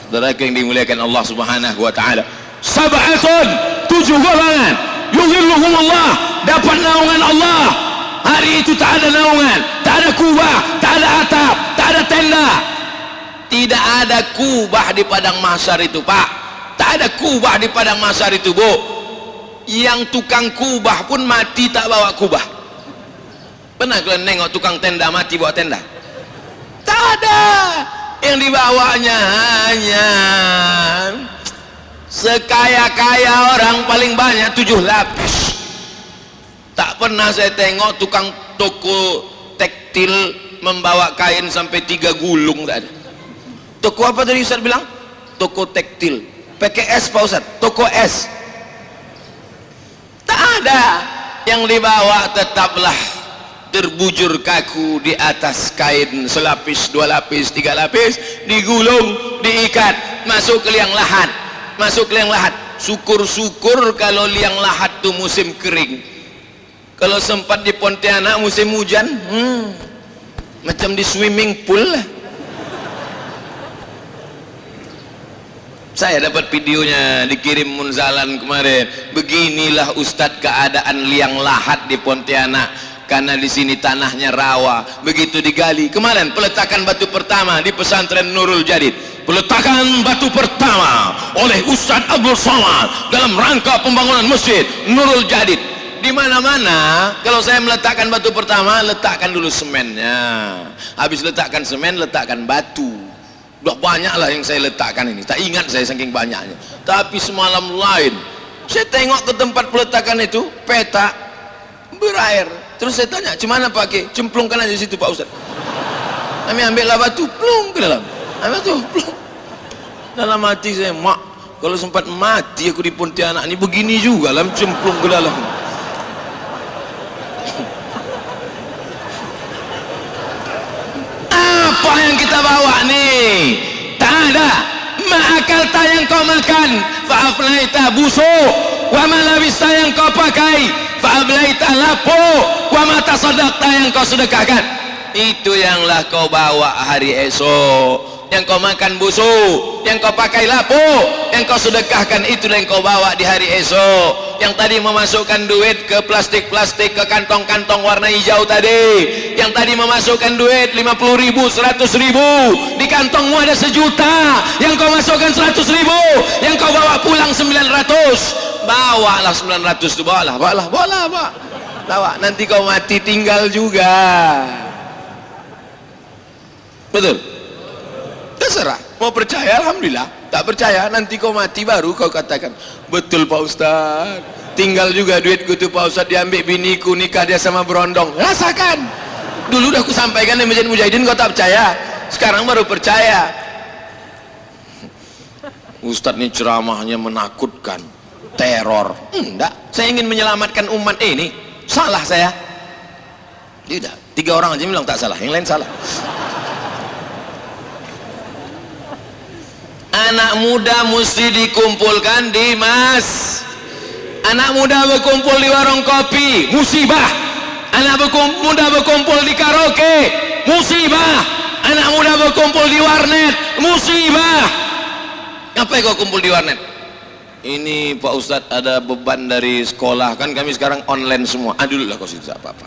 Saudaraku yang dimuliakan Allah Subhanahu wa taala. Sab'atun, 7 golongan. Yuzilluhumullah, dapat naungan Allah. Hari itu tak ada naungan, tak ada kubah, tak ada atap, tak ada tenda. Tidak ada kubah di padang mahsyar itu, Pak. Tak ada kubah di padang mahsyar itu, Bu. Yang tukang kubah pun mati tak bawa kubah. Pernah kalian nengok tukang tenda mati bawa tenda? Tak ada. Yang dibawanya hanya sekaya-kaya orang paling banyak 7 lapis. Tak pernah saya tengok tukang toko tekstil membawa kain sampai 3 gulung, tak ada. Toko apa tadi Ustaz bilang? Toko tekstil. PKS Pak Ustaz, toko S. Tak ada. Yang dibawa tetaplah terbujur kaku di atas kain selapis, 2 lapis, 3 lapis, digulung, diikat, masuk ke liang lahat. Masuk ke liang lahat. Syukur-syukur kalau liang lahat tu musim kering. Kalau sempat di Pontianak musim hujan, macam di swimming pool lah. Saya dapat videonya dikirim Munzalan kemarin. Beginilah Ustadz keadaan liang lahat di Pontianak, karena di sini tanahnya rawa. Begitu digali kemarin, peletakan batu pertama di pesantren Nurul Jadid. Peletakan batu pertama oleh Ustadz Abdul Somad dalam rangka pembangunan masjid Nurul Jadid. Di mana-mana kalau saya meletakkan batu pertama, letakkan dulu semennya. Habis letakkan semen, letakkan batu. Udah banyak lah yang saya letakkan ini, tak ingat saya saking banyaknya. Tapi semalam lain, saya tengok ke tempat peletakan itu, peta berair. Terus saya tanya, cemana pakai? Cemplungkan aja situ Pak Ustaz. Kami ambillah batu, plung ke dalam. Ambil tuh, plung. Dalam hati saya, mak, kalau sempat mati aku di Pontianak ini begini juga lah, cemplung ke dalam. Apa yang kita bawa nih? Tak ada. Ma'akalta yang kau makan, fa'aflaita busuk, wa malabista yang kau pakai, fa'ablaita lapo, wa mata sadaqta yang kau sedekahkan. Itu yanglah kau bawa hari esok. Yang kau makan busuk, yang kau pakai lapo, yang kau sedekahkan, itulah yang kau bawa di hari esok. Yang tadi memasukkan duit ke plastik-plastik, ke kantong-kantong warna hijau tadi, yang tadi memasukkan duit 50.000, 100.000, di kantongmu ada 1 juta, yang kau masukkan 100.000, yang kau bawa pulang 900. Bawalah 900 itu, bawa. Nanti kau mati tinggal juga. Betul? Terserah, mau percaya alhamdulillah, tak percaya nanti kau mati baru kau katakan betul Pak Ustaz, tinggal juga duitku tuh Pak Ustaz, diambil biniku, nikah dia sama berondong. Rasakan dulu udah aku sampaikan di Masjid Mujahidin, kau tak percaya, sekarang baru percaya. Ustaz ini ceramahnya menakutkan, teror. Enggak, saya ingin menyelamatkan umat ini. Salah saya? Tidak, 3 orang aja bilang tak salah, yang lain salah. Anak muda mesti dikumpulkan di anak muda berkumpul di warung kopi, musibah. Anak muda berkumpul di karaoke, musibah. Anak muda berkumpul di warnet, musibah. Ngapain kau kumpul di warnet? Ini Pak Ustadz ada beban dari sekolah, kan kami sekarang online semua. Dulu lah kau situ apa-apa.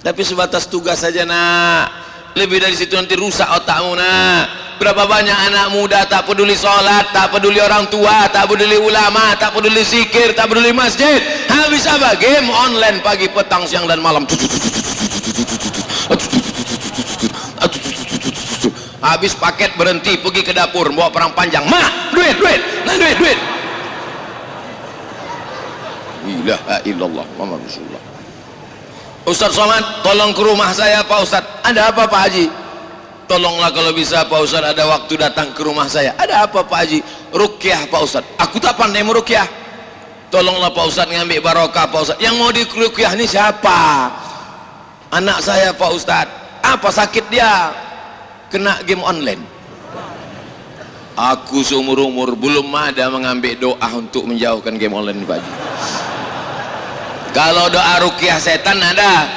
Tapi sebatas tugas saja nak. Lebih dari situ nanti rusak otakmu nak. Berapa banyak anak muda tak peduli sholat, tak peduli orang tua, tak peduli ulama, tak peduli zikir, tak peduli masjid. Habis apa? Game online pagi, petang, siang dan malam. Habis paket berhenti, pergi ke dapur, bawa perang panjang. Duit. Ilaha illallah Muhammad Rasulullah. Ustaz Somad, tolong ke rumah saya Pak Ustaz. Ada apa Pak Haji? tolonglah kalau bisa Pak Ustaz ada waktu datang ke rumah saya. Ada apa Pak Haji? Ruqyah Pak Ustaz. Aku tak pandai meruqyah. Tolonglah Pak Ustaz ngambil barokah Pak Ustaz. Yang mau diruqyah ini siapa? Anak saya Pak Ustaz. Apa sakit dia? Kena game online. Aku seumur-umur belum ada mengambil doa untuk menjauhkan game online Pak Haji. Kalau doa ruqyah setan ada.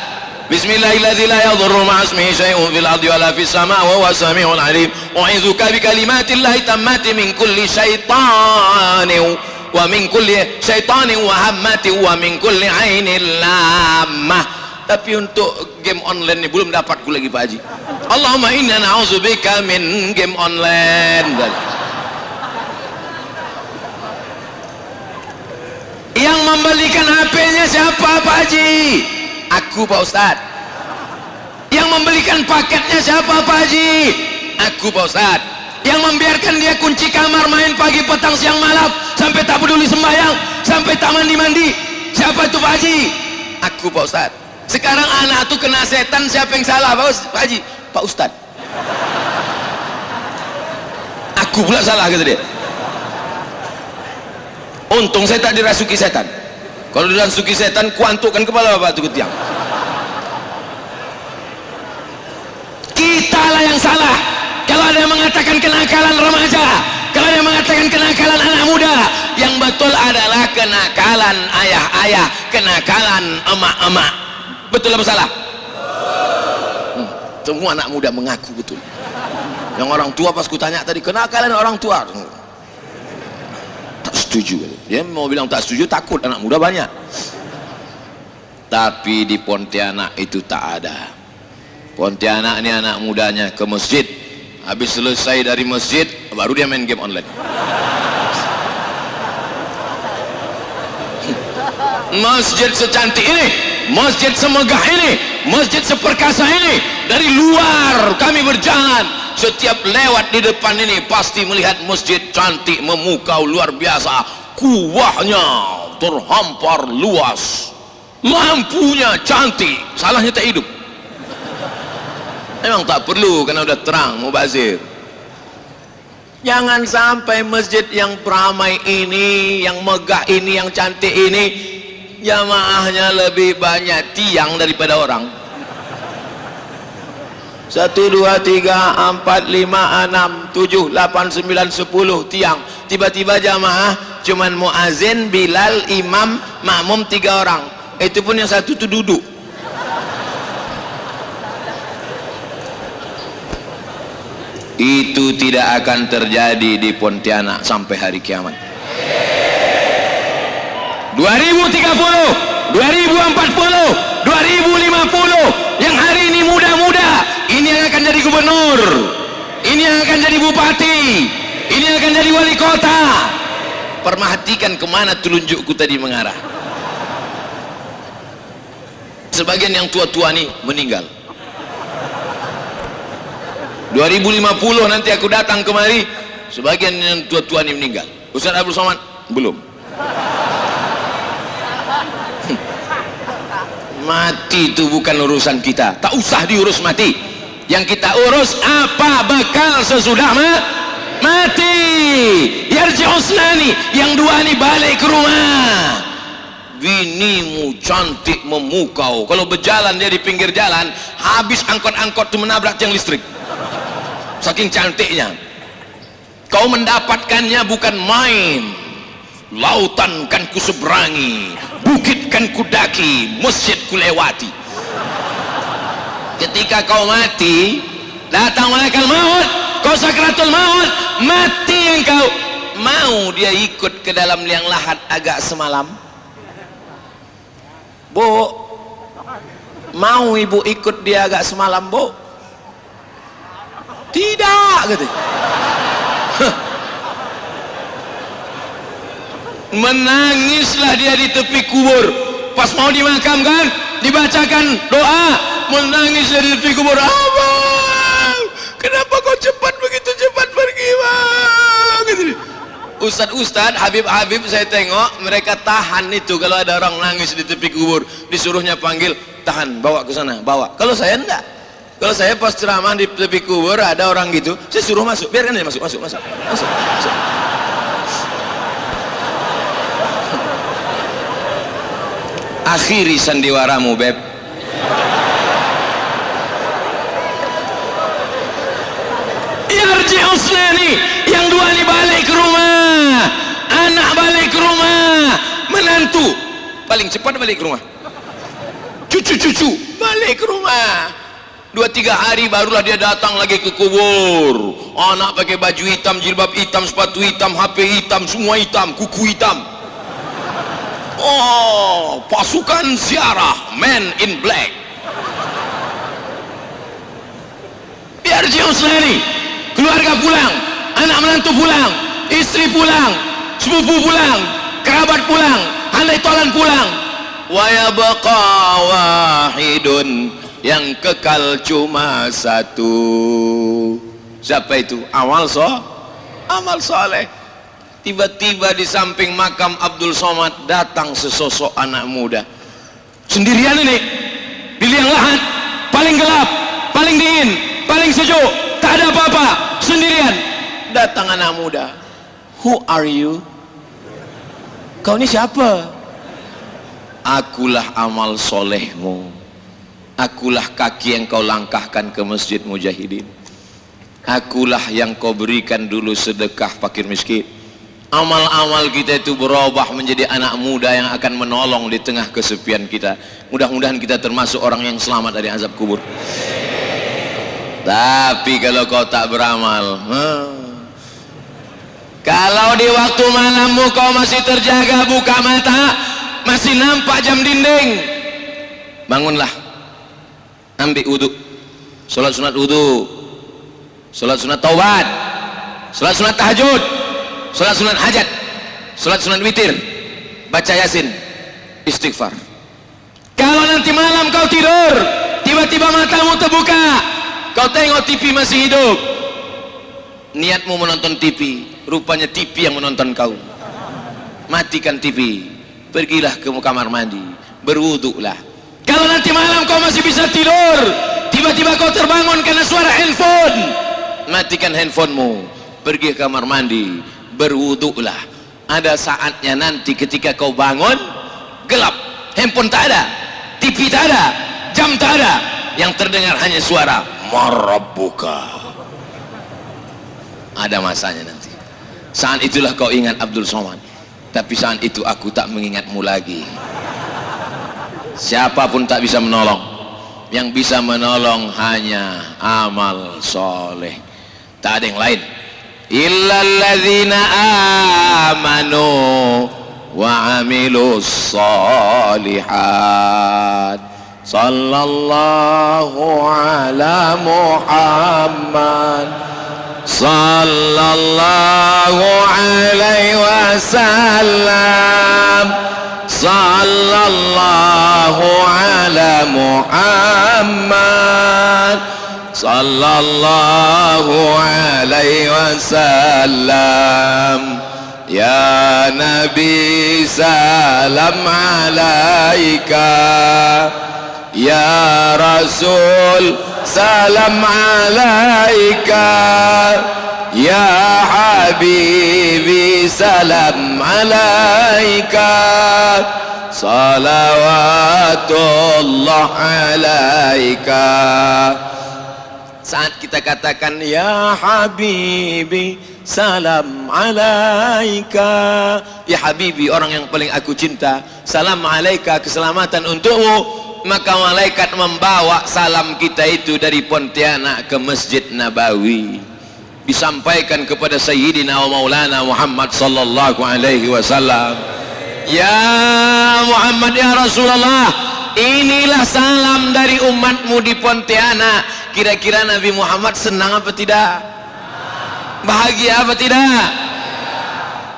Bismillahirrahmanirrahim. La yadurru ma'asmihi syai'un fil ardi wala fis sama' wa huwa samiul alim. U'izuka bi kalimatillahi tammati min kulli syaitanin wa min kulli syaitanin wa hammatin wa min kulli 'ainin lamah. Tapi untuk game online ini belum dapat ku lagi Pak Haji. Allahumma inna na'udzubika min game online. Yang membelikan HP-nya siapa Pak Haji? Aku Pak Ustaz. Yang membelikan paketnya siapa Pak Haji? Aku Pak Ustaz. Yang membiarkan dia kunci kamar main pagi petang siang malam sampai tak peduli sembahyang, sampai tak mandi siapa itu Pak Haji? Aku Pak Ustaz. Sekarang anak tuh kena setan, siapa yang salah Pak Haji? Pak Ustaz. Aku pula salah kata dia. Untung saya tak dirasuki setan. Kalau dirasuki setan, kuantukkan kepala bapak itu ke tiang. Kitalah yang salah. Kalau ada yang mengatakan kenakalan remaja, kalau ada yang mengatakan kenakalan anak muda, yang betul adalah kenakalan ayah-ayah, kenakalan emak-emak. Betul apa salah? Semua anak muda mengaku betul. Yang orang tua pas kutanya tadi, kenakalan orang tua. Tak setuju. Dia mau bilang tak setuju, takut anak muda banyak. Tapi di Pontianak itu tak ada. Pontianak ini anak mudanya ke masjid, habis selesai dari masjid baru dia main game online. Masjid secantik ini, masjid semegah ini, masjid seperkasa ini, dari luar kami berjalan, setiap lewat di depan ini pasti melihat masjid cantik, memukau, luar biasa, kuahnya terhampar luas, lampunya cantik, salahnya tak hidup. Memang tak perlu karena udah terang mubazir. Jangan sampai masjid yang beramai ini, yang megah ini, yang cantik ini, jamaahnya lebih banyak tiang daripada orang. 1, 2, 3, 4, 5, 6, 7, 8, 9, 10 tiang. Tiba-tiba jamaah cuman muazin, Bilal, imam, makmum 3 orang. Itu pun yang satu tu duduk. Itu tidak akan terjadi di Pontianak sampai hari kiamat. 2030, 2040, 2050, yang hari ini muda-muda, ini yang akan jadi gubernur, ini yang akan jadi bupati, ini yang akan jadi wali kota. Perhatikan kemana telunjukku tadi mengarah. Sebagian yang tua-tua ini meninggal. 2050 nanti aku datang kemari, sebagian yang tua-tua ini meninggal. Ustaz Abdul Somad belum. Mati itu bukan urusan kita, tak usah diurus mati. Yang kita urus apa bekal sesudah mati. Yarji usnani, yang 2 ini balik ke rumah. Binimu cantik memukau, kalau berjalan dia di pinggir jalan, habis angkot-angkot itu menabrak tiang listrik. Saking cantiknya. Kau mendapatkannya bukan main. Lautan kan ku seberangi, bukit kan ku daki, masjid ku lewati. Ketika kau mati, datang malaikat maut, kau sakratul maut, mati engkau. Mau dia ikut ke dalam liang lahat agak semalam? Bu, mau ibu ikut dia agak semalam, Bu? Tidak, gitu. Menangislah dia di tepi kubur. Pas mau dimakamkan, dibacakan doa, menangis dia di tepi kubur. Abang, kenapa kau cepat begitu cepat pergi, Bang? Gitu. Ustad-ustad, Habib-habib saya tengok mereka tahan itu kalau ada orang nangis di tepi kubur, disuruhnya panggil, tahan, bawa ke sana, bawa. Kalau saya enggak. Kalau saya pas ceramah di tepi kubur ada orang gitu, saya suruh masuk, biarkan dia masuk. Akhiri sandiwaramu, Beb. Yarji'u usnani, yang dua ini balik ke rumah, anak balik ke rumah, menantu paling cepat balik ke rumah, cucu balik ke rumah. 2-3 hari barulah dia datang lagi ke kubur. Anak pakai baju hitam, jilbab hitam, sepatu hitam, HP hitam, semua hitam, kuku hitam. Oh, pasukan ziarah, men in black. Biar Jiusnani, keluarga pulang, anak menantu pulang, istri pulang, sepupu pulang, kerabat pulang, handai tolan pulang. Wa yabqa wahidun, yang kekal cuma satu. Siapa itu? Amal soleh. Tiba-tiba di samping makam Abdul Somad datang sesosok anak muda, sendirian ini, di liang lahat, paling gelap, paling dingin, paling sejuk, tak ada apa-apa, sendirian. Datang anak muda. Who are you? Kau ini siapa? Akulah amal solehmu. Akulah kaki yang kau langkahkan ke masjid mujahidin. Akulah yang kau berikan dulu sedekah fakir miskin. Amal-amal kita itu berubah menjadi anak muda yang akan menolong di tengah kesepian kita. Mudah-mudahan kita termasuk orang yang selamat dari azab kubur. Tapi kalau kau tak beramal, kalau di waktu malammu kau masih terjaga, buka mata, masih nampak jam dinding, bangunlah, ambil wudhu, sholat sunat wudhu, sholat sunat taubat, sholat sunat tahajud, sholat sunat hajat, sholat sunat witir, baca yasin, istighfar. Kalau nanti malam kau tidur, tiba-tiba matamu terbuka, kau tengok TV masih hidup, niatmu menonton TV, rupanya TV yang menonton kau. Matikan TV, pergilah ke kamar mandi, berwuduklah. Kalau nanti malam kau masih bisa tidur, tiba-tiba kau terbangun karena suara handphone, matikan handphonemu, pergi ke kamar mandi, berwuduklah. Ada saatnya nanti ketika kau bangun, gelap, handphone tak ada, TV tak ada, jam tak ada, yang terdengar hanya suara marabbuka. Ada masanya nanti. Saat itulah kau ingat Abdul Somad. Tapi saat itu aku tak mengingatmu lagi. Siapapun tak bisa menolong. Yang bisa menolong hanya amal soleh. Tak ada yang lain. Illalladzina amanu wa amilus solihat. Sallallahu ala Muhammad, sallallahu alaihi wasallam, sallallahu ala Muhammad, sallallahu alaihi wasallam. Ya Nabi salam alaika, ya Rasul salam alaika, ya Habibi salam alaika, salawatullah alaika. Saat kita katakan ya Habibi salam alaika, ya Habibi, orang yang paling aku cinta, salam alaika, keselamatan untukmu, maka malaikat membawa salam kita itu dari Pontianak ke Masjid Nabawi, disampaikan kepada Sayyidina wa Maulana Muhammad sallallahu alaihi wasallam. Ya Muhammad, ya Rasulullah, inilah salam dari umatmu di Pontianak. Kira-kira Nabi Muhammad senang apa tidak? Bahagia apa tidak?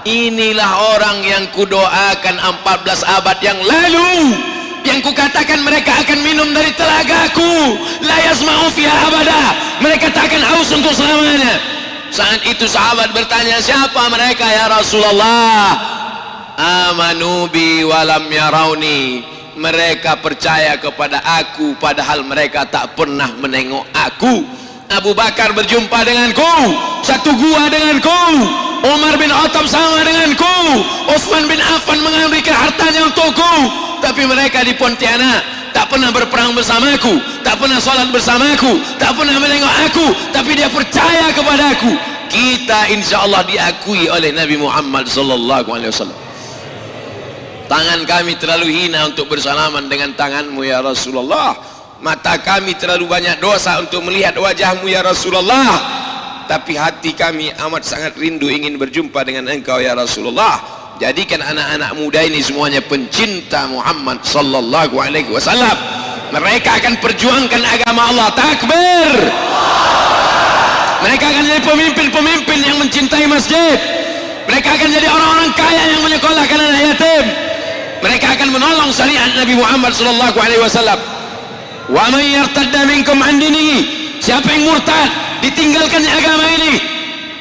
Inilah orang yang kudoakan 14 abad yang lalu, yang kukatakan mereka akan minum dari telagaku, la yasma'u fiha abada, mereka tak akan haus untuk selamanya. Saat itu sahabat bertanya, siapa mereka ya Rasulullah? Amanu bi walam yarauni, mereka percaya kepada aku padahal mereka tak pernah menengok aku. Abu Bakar berjumpa denganku, satu gua denganku, Umar bin Khattab sama denganku, Utsman bin Affan mengambilkan hartanya untukku, tapi mereka di Pontianak tak pernah berperang bersamaku, tak pernah sholat bersamaku, tak pernah menengok aku, tapi dia percaya kepada aku. Kita insya Allah diakui oleh Nabi Muhammad sallallahu alaihi wasallam. Tangan kami terlalu hina untuk bersalaman dengan tanganmu ya Rasulullah. Mata kami terlalu banyak dosa untuk melihat wajahmu ya Rasulullah. Tapi hati kami amat sangat rindu ingin berjumpa dengan engkau ya Rasulullah. Jadikan anak-anak muda ini semuanya pencinta Muhammad sallallahu alaihi wasallam. Mereka akan perjuangkan agama Allah. Takbir. Mereka akan jadi pemimpin-pemimpin yang mencintai masjid. Mereka akan jadi orang-orang kaya yang menyekolahkan anak yatim. Mereka akan menolong syariat Nabi Muhammad sallallahu alaihi wasallam. Wa man yartadda minkum an dinihi, siapa yang murtad, ditinggalkan agama ini,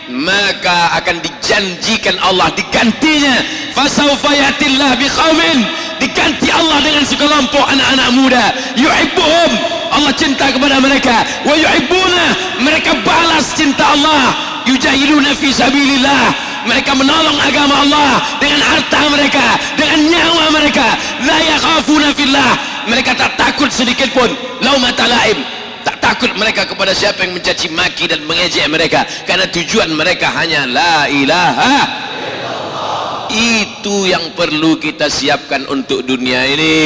maka akan dijanjikan Allah digantinya, fasawfa yatillah biqaumin, diganti Allah dengan sekelompok anak-anak muda, yuhibbuhum, Allah cinta kepada mereka, wa yuhibbuna, mereka balas cinta Allah, yujahiduna fi sabilillah, mereka menolong agama Allah dengan harta mereka, dengan nyawa mereka, la yakhafuna fillah, mereka tak takut sedikit pun laumata laim, tak takut mereka kepada siapa yang mencaci maki dan mengejek mereka, karena tujuan mereka hanya la ilaha illallah. Itu yang perlu kita siapkan untuk dunia ini.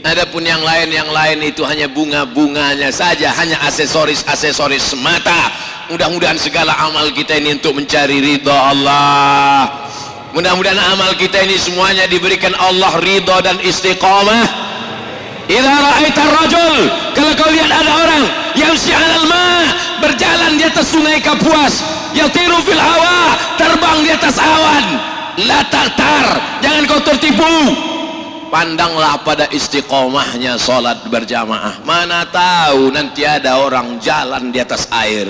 Adapun yang lain itu hanya bunga-bunganya saja, hanya aksesoris semata. Mudah-mudahan segala amal kita ini untuk mencari ridha Allah. Mudah-mudahan amal kita ini semuanya diberikan Allah ridha dan istiqamah. Idza ra'aita ar-rajul, kalau kau lihat ada orang yamshi 'alal ma', berjalan di atas sungai Kapuas, yatiru fil hawa, terbang di atas awan, la tartar, jangan kau tertipu. Pandanglah pada istiqomahnya salat berjamaah. Mana tahu nanti ada orang jalan di atas air,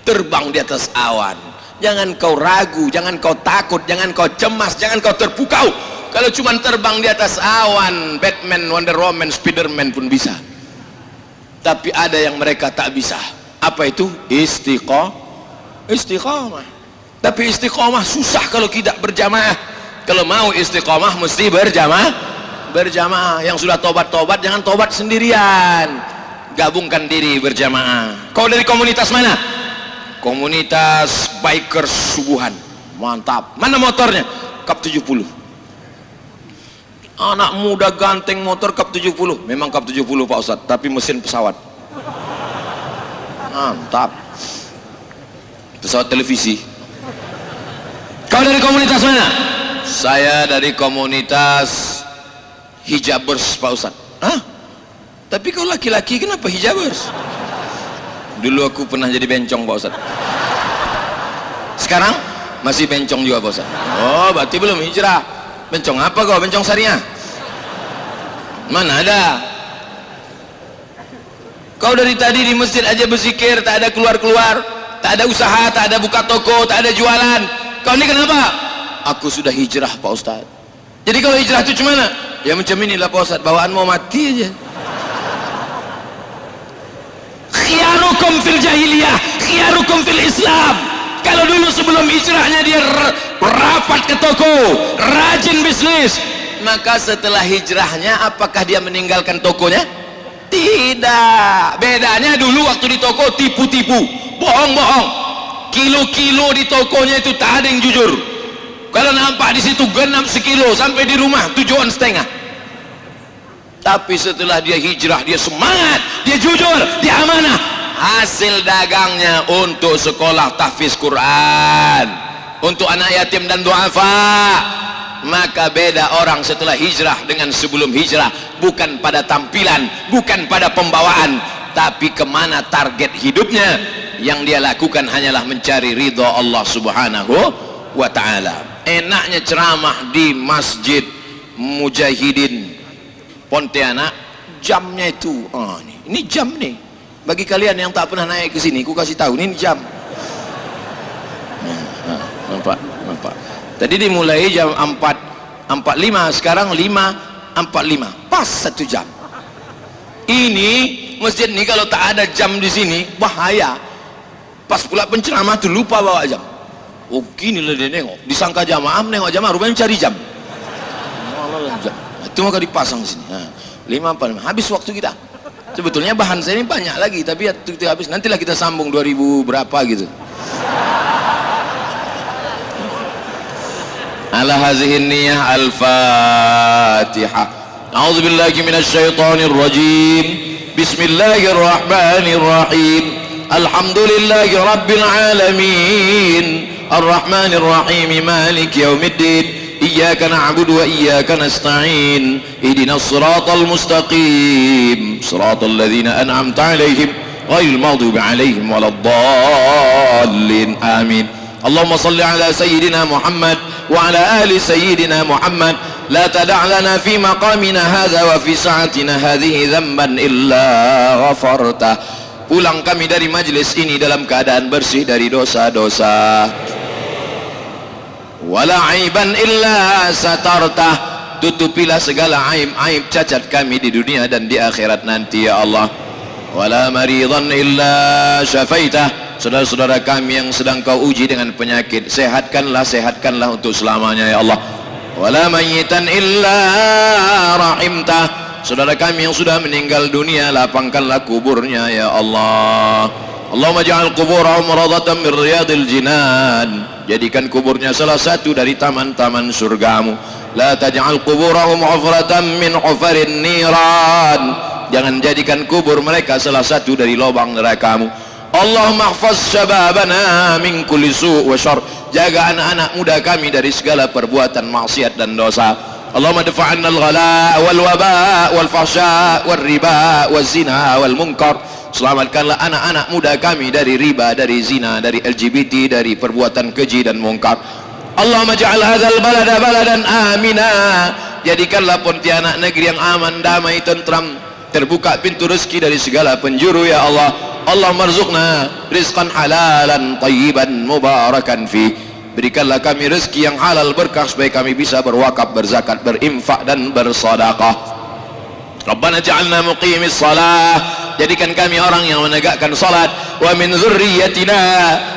terbang di atas awan. Jangan kau ragu, jangan kau takut, jangan kau cemas, jangan kau terpukau. Kalau cuma terbang di atas awan, Batman, Wonder Woman, Spiderman pun bisa. Tapi ada yang mereka tak bisa. Apa itu? Istiqomah. Tapi istiqomah susah kalau tidak berjamaah. Kalau mau istiqomah mesti berjamaah. Yang sudah tobat-tobat jangan tobat sendirian. Gabungkan diri berjamaah. Kau dari komunitas mana? Komunitas bikers subuhan. Mantap. Mana motornya? Kap 70. Anak muda ganteng motor Kap 70. Memang Kap 70 Pak Ustadz, tapi mesin pesawat. Mantap. Pesawat televisi. Kau dari komunitas mana? Saya dari komunitas hijabers Pak Ustadz. Hah? Tapi kau laki-laki kenapa hijabers? Dulu aku pernah jadi bencong Pak Ustadz. Sekarang masih bencong juga Pak Ustadz. Oh berarti belum hijrah. Bencong apa kau? Bencong syariah? Mana ada? Kau dari tadi di masjid aja berzikir, tak ada keluar-keluar, tak ada usaha, tak ada buka toko, tak ada jualan. Kau ini kenapa? Aku sudah hijrah Pak Ustadz. Jadi kalau hijrah itu cuma ya macam inilah Pak Ustadz, bawaan mau mati aja. Khiyarukum fil jahiliyah, khiyarukum fil Islam. Kalau dulu sebelum hijrahnya dia rapat ke toko, rajin bisnis, maka setelah hijrahnya apakah dia meninggalkan tokonya? Tidak. Bedanya dulu waktu di toko tipu-tipu, bohong-bohong, kilo-kilo di tokonya itu tak ada yang jujur. Kalau nampak di situ genap sekilo, sampai di rumah 7,5. Tapi setelah dia hijrah, dia semangat, dia jujur, dia amanah. Hasil dagangnya untuk sekolah tahfiz Quran, untuk anak yatim dan duafa. Maka beda orang setelah hijrah dengan sebelum hijrah, bukan pada tampilan, bukan pada pembawaan, tapi kemana target hidupnya. Yang dia lakukan hanyalah mencari ridha Allah subhanahu wa ta'ala. Enaknya ceramah di Masjid Mujahidin Pontianak, jamnya itu ini jam nih. Bagi kalian yang tak pernah naik ke sini, ku kasih tahu ini jam. Nampak. Tadi dimulai jam 4.45, sekarang 5.45. 45 pas 1 jam. Ini masjid ini kalau tak ada jam di sini bahaya. Pas pula penceramah tuh lupa bawa jam. Oh gini lah dia nengok, disangka jamaah, nengok jamaah rupanya cari jam. Itu maka dipasang di sini. 5 habis waktu kita. Sebetulnya bahan saya ini banyak lagi, tapi ya itu habis. Nantilah kita sambung 2000 berapa gitu. Ala hazihi niyyah al-Fatihah. A'udzu billahi minasy syaithanir rajim. Bismillahirrahmanirrahim. Alhamdulillahi rabbil alamin. Arrahmanir rahim. Maliki yaumiddin. إياك نعبد وإياك نستعين اهدنا الصراط المستقيم صراط الذين أنعمت عليهم غير المغضوب عليهم ولا الضالين آمين اللهم صل على سيدنا محمد وعلى آل سيدنا محمد لا تدع لنا في مقامنا هذا وفي ساعتنا هذه ذنبا إلا غفرته. Pulang kami dari majlis ini dalam keadaan bersih dari dosa-dosa. Wala aiban illa satartah, tutupilah segala aib-aib cacat kami di dunia dan di akhirat nanti ya Allah. Wala maridan illa syafaitah, saudara-saudara kami yang sedang kau uji dengan penyakit, sehatkanlah untuk selamanya ya Allah. Wala mayyitan illa rahimtah, saudara kami yang sudah meninggal dunia, lapangkanlah kuburnya ya Allah. Allahumma ja'al kuburahum radatan min riyadil jinan, jadikan kuburnya salah satu dari taman-taman surgamu. La taj'al kuburahum hufratan min hufarin niran, jangan jadikan kubur mereka salah satu dari lubang nerakamu. Allahumma hafaz syababana min kulli su' wa syarr, jaga anak-anak muda kami dari segala perbuatan maksiat dan dosa. Allahumma dafa'anna al-ghala wal waba wal fahsya wal riba wal zina wal munkar, selamatkanlah anak-anak muda kami dari riba, dari zina, dari LGBT, dari perbuatan keji dan mungkar. Allahumma ja'al hadzal balada baladan amina, jadikanlah Pontianak negeri yang aman, damai, tentram, terbuka pintu rezeki dari segala penjuru ya Allah. Allahumma rzuqna rizqan halalan tayyiban mubarakan fi, berikanlah kami rezeki yang halal berkah supaya kami bisa berwakaf, berzakat, berinfak dan bersedekah. Rabbana ja'alna muqimis salah, jadikan kami orang yang menegakkan salat, wa min dzurriyyatina,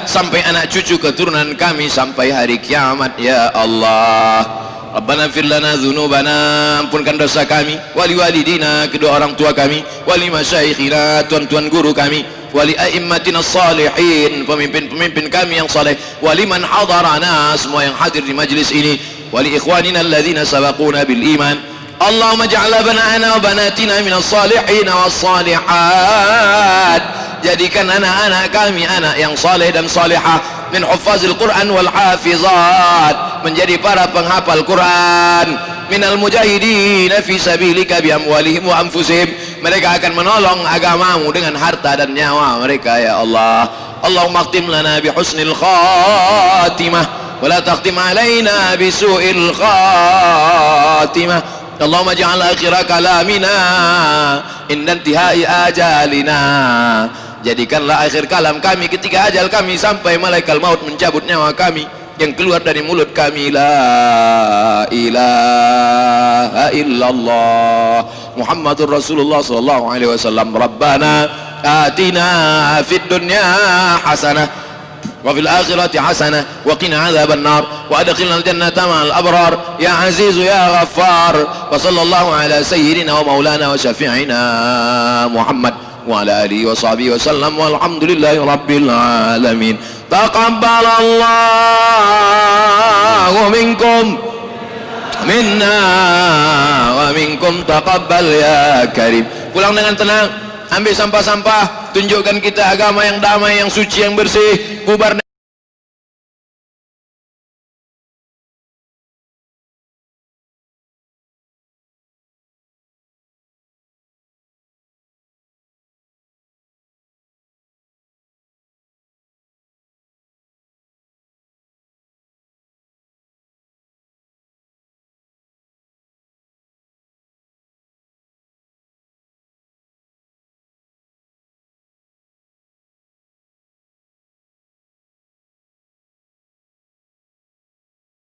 sampai anak cucu keturunan kami sampai hari kiamat ya Allah. Rabbana fir lana dzunubana, ampunkan dosa kami, wali walidina, kedua orang tua kami, wali masyayikhina, tuan-tuan guru kami, wali a'immatina salihin, pemimpin-pemimpin kami yang saleh, wali man hadarana, semua yang hadir di majlis ini, wali ikhwanina alladzina sabaquna bil iman. Allahumma ja'al abna'ana wa banatina minas salihin was salihat, jadikan anak-anak kami anak yang saleh dan salihah, min huffazil Quran wal hafizat, menjadi para penghafal Quran, minal mujahidin fi sabilika bi amwalihim wa anfusihim, mereka akan menolong agamamu dengan harta dan nyawa mereka ya Allah. Allahumma khtim lana bi husnil khatimah wa la takhtim alaina bi su'il khatimah. Allahumma ja'al akhira kalamina inda intihai ajalina, jadikanlah akhir kalam kami ketika ajal kami sampai malaikat maut mencabut nyawa kami, yang keluar dari mulut kami la ilaha illallah Muhammadur Rasulullah sallallahu alaihi wasallam. Rabbana atina fid dunya hasanah wa fil akhirati hasanah wa qina adzaban nar wa adkhilna al-jannata ma'al abrar ya aziz ya ghaffar. Wa sallallahu ala sayyidina wa maulana wa syafi'ina Muhammad wa ala alihi wa sahbihi wa sallam walhamdulillahi rabbil alamin. Taqabbalallahu minkum minna wa minkum taqabbal ya karim. Pulang dengan tenang, ambil sampah-sampah, tunjukkan kita agama yang damai, yang suci, yang bersih, bubar